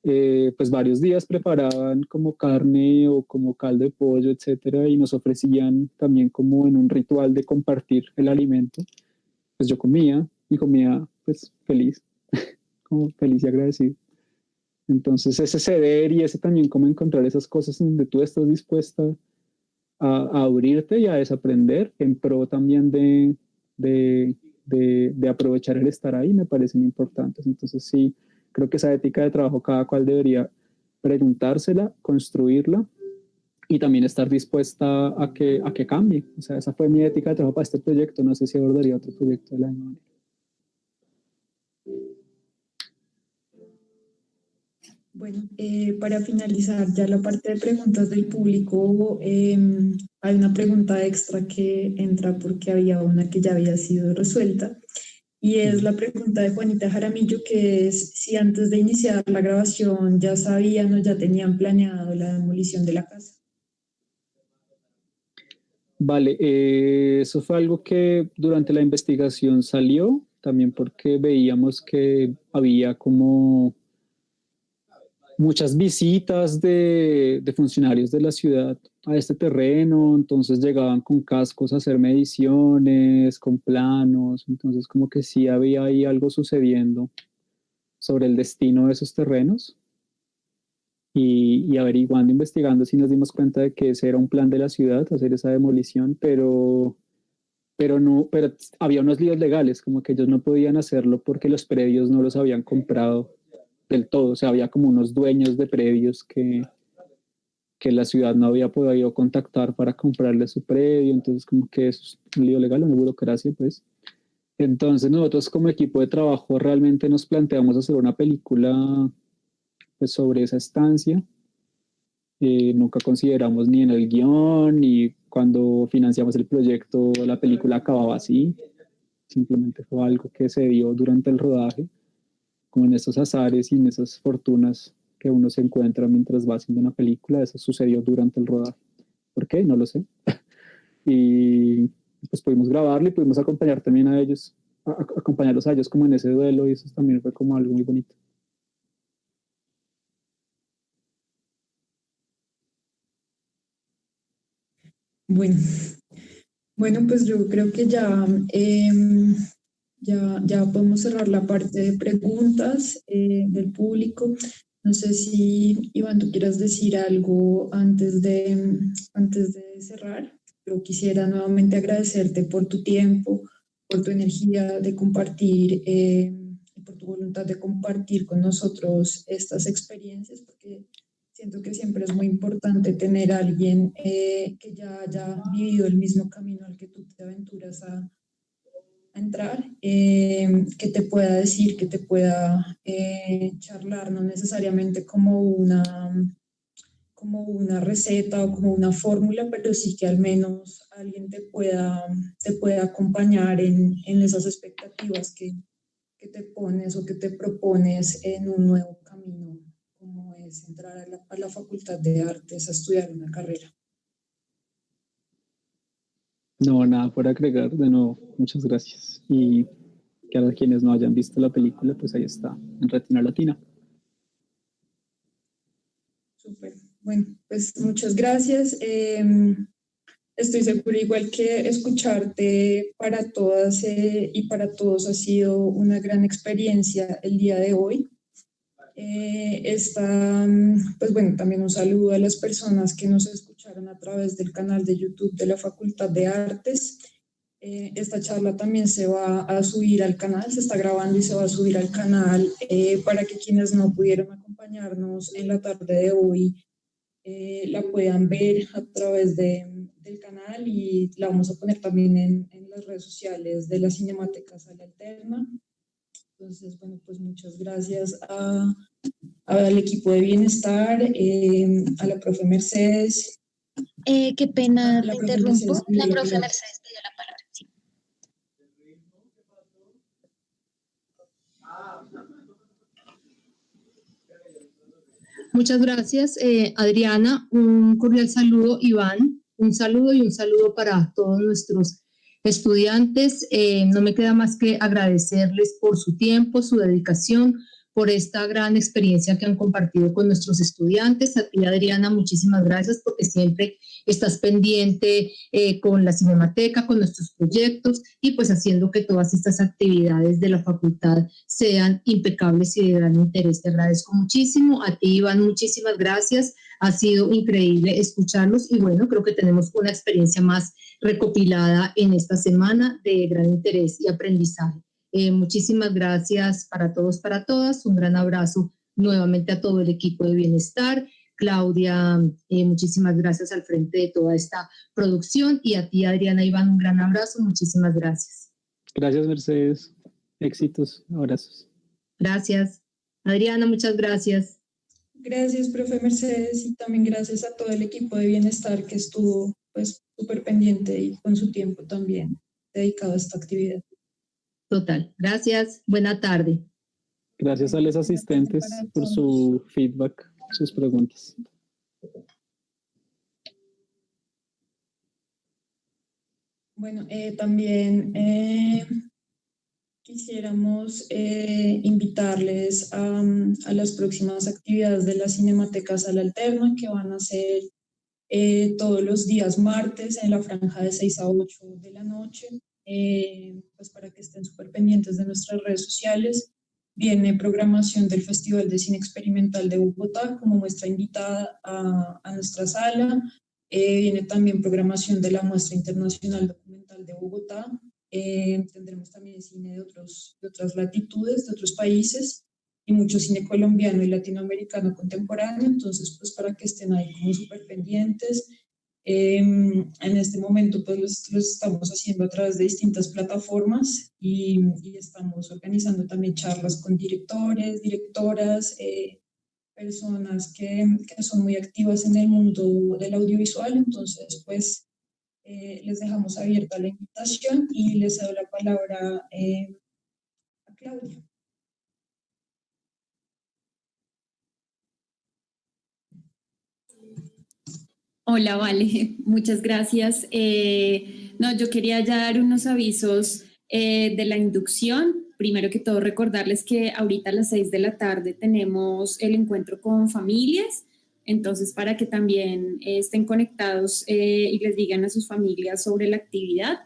Pues varios días preparaban como carne o como caldo de pollo, etcétera, y nos ofrecían también como en un ritual de compartir el alimento. Pues yo comía y comía pues feliz, como feliz y agradecido. Entonces ese ceder y ese también como encontrar esas cosas donde tú estás dispuesta a abrirte y a desaprender en pro también de aprovechar el estar ahí, me parecen importantes. Entonces sí, creo que esa ética de trabajo cada cual debería preguntársela, construirla y también estar dispuesta a que cambie. O sea, esa fue mi ética de trabajo para este proyecto. No sé si abordaría otro proyecto de la misma manera. Bueno, para finalizar ya la parte de preguntas del público, hay una pregunta extra que entra porque había una que ya había sido resuelta, y es la pregunta de Juanita Jaramillo, que es si antes de iniciar la grabación ya sabían o ya tenían planeado la demolición de la casa. Vale, eso fue algo que durante la investigación salió, también porque veíamos que había como muchas visitas de funcionarios de la ciudad a este terreno. Entonces llegaban con cascos a hacer mediciones, con planos. Entonces como que sí había ahí algo sucediendo sobre el destino de esos terrenos, y averiguando, investigando, sí nos dimos cuenta de que ese era un plan de la ciudad, hacer esa demolición, pero había unos líos legales, como que ellos no podían hacerlo porque los predios no los habían comprado del todo. O sea, había como unos dueños de predios que la ciudad no había podido contactar para comprarle su predio. Entonces como que es un lío legal, una burocracia, pues. Entonces nosotros como equipo de trabajo realmente nos planteamos hacer una película pues sobre esa estancia, Nunca consideramos ni en el guión, ni cuando financiamos el proyecto la película acababa así. Simplemente fue algo que se dio durante el rodaje, como en esos azares y en esas fortunas que uno se encuentra mientras va haciendo una película. Eso sucedió durante el rodaje. ¿Por qué? No lo sé. Y pues pudimos grabarlo y pudimos acompañar también a ellos, acompañarlos a ellos como en ese duelo, y eso también fue como algo muy bonito. Bueno, bueno, pues yo creo que ya podemos cerrar la parte de preguntas del público. No sé si, Iván, tú quieras decir algo antes de cerrar. Yo quisiera nuevamente agradecerte por tu tiempo, por tu energía de compartir, y por tu voluntad de compartir con nosotros estas experiencias, porque siento que siempre es muy importante tener a alguien que ya haya vivido el mismo camino al que tú te aventuras a entrar, que te pueda decir, que te pueda charlar, no necesariamente como una receta o como una fórmula, pero sí que al menos alguien te pueda acompañar en esas expectativas que te pones o que te propones en un nuevo camino, como es entrar a la Facultad de Artes a estudiar una carrera. No, nada por agregar. De nuevo, muchas gracias. Y que a quienes no hayan visto la película, pues ahí está, en Retina Latina. Súper. Bueno, pues muchas gracias. Estoy segura igual que escucharte para todas y para todos ha sido una gran experiencia el día de hoy. Pues bueno, también un saludo a las personas que nos escucharon a través del canal de YouTube de la Facultad de Artes. Esta charla también se va a subir al canal, se está grabando y se va a subir al canal para que quienes no pudieron acompañarnos en la tarde de hoy la puedan ver a través del canal, y la vamos a poner también en las redes sociales de la Cinemateca Sala Alterna. Entonces, bueno, pues muchas gracias al equipo de Bienestar, a la profe Mercedes. Qué pena, La te profe interrumpo. Mercedes pidió La la profe palabra. Mercedes pidió la palabra. Sí. Muchas gracias, Adriana. Un cordial saludo, Iván. Un saludo y un saludo para todos nuestros estudiantes. No me queda más que agradecerles por su tiempo, su dedicación, por esta gran experiencia que han compartido con nuestros estudiantes. A ti, Adriana, muchísimas gracias porque siempre estás pendiente con la Cinemateca, con nuestros proyectos y pues haciendo que todas estas actividades de la facultad sean impecables y de gran interés. Te agradezco muchísimo. A ti, Iván, muchísimas gracias. Ha sido increíble escucharlos y bueno, creo que tenemos una experiencia más recopilada en esta semana de gran interés y aprendizaje. Muchísimas gracias para todos, para todas. Un gran abrazo nuevamente a todo el equipo de Bienestar. Claudia, muchísimas gracias al frente de toda esta producción, y a ti, Adriana, Iván, un gran abrazo. Muchísimas gracias. Gracias, Mercedes. Éxitos, abrazos. Gracias. Adriana, muchas gracias. Gracias, profe Mercedes, y también gracias a todo el equipo de Bienestar que estuvo pues súper pendiente y con su tiempo también dedicado a esta actividad. Total. Gracias. Buena tarde. Gracias a los asistentes por su feedback, sus preguntas. Bueno, también quisiéramos invitarles a las próximas actividades de la Cinemateca Sala Alterna, que van a ser todos los días martes en la franja de 6 a 8 de la noche, pues para que estén súper pendientes de nuestras redes sociales. Viene programación del Festival de Cine Experimental de Bogotá como muestra invitada a nuestra sala. Viene también programación de la Muestra Internacional Documental de Bogotá. Tendremos también cine de otras latitudes, de otros países, y mucho cine colombiano y latinoamericano contemporáneo. Entonces, pues para que estén ahí como súper pendientes. En este momento pues los estamos haciendo a través de distintas plataformas y estamos organizando también charlas con directores, directoras, personas que son muy activas en el mundo del audiovisual. Entonces, pues les dejamos abierta la invitación y les doy la palabra a Claudia. Hola, vale, muchas gracias. No, yo quería ya dar unos avisos de la inducción. Primero que todo, recordarles que ahorita a las 6 de la tarde tenemos el encuentro con familias, entonces para que también estén conectados y les digan a sus familias sobre la actividad.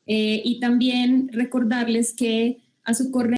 Y también recordarles que a su correo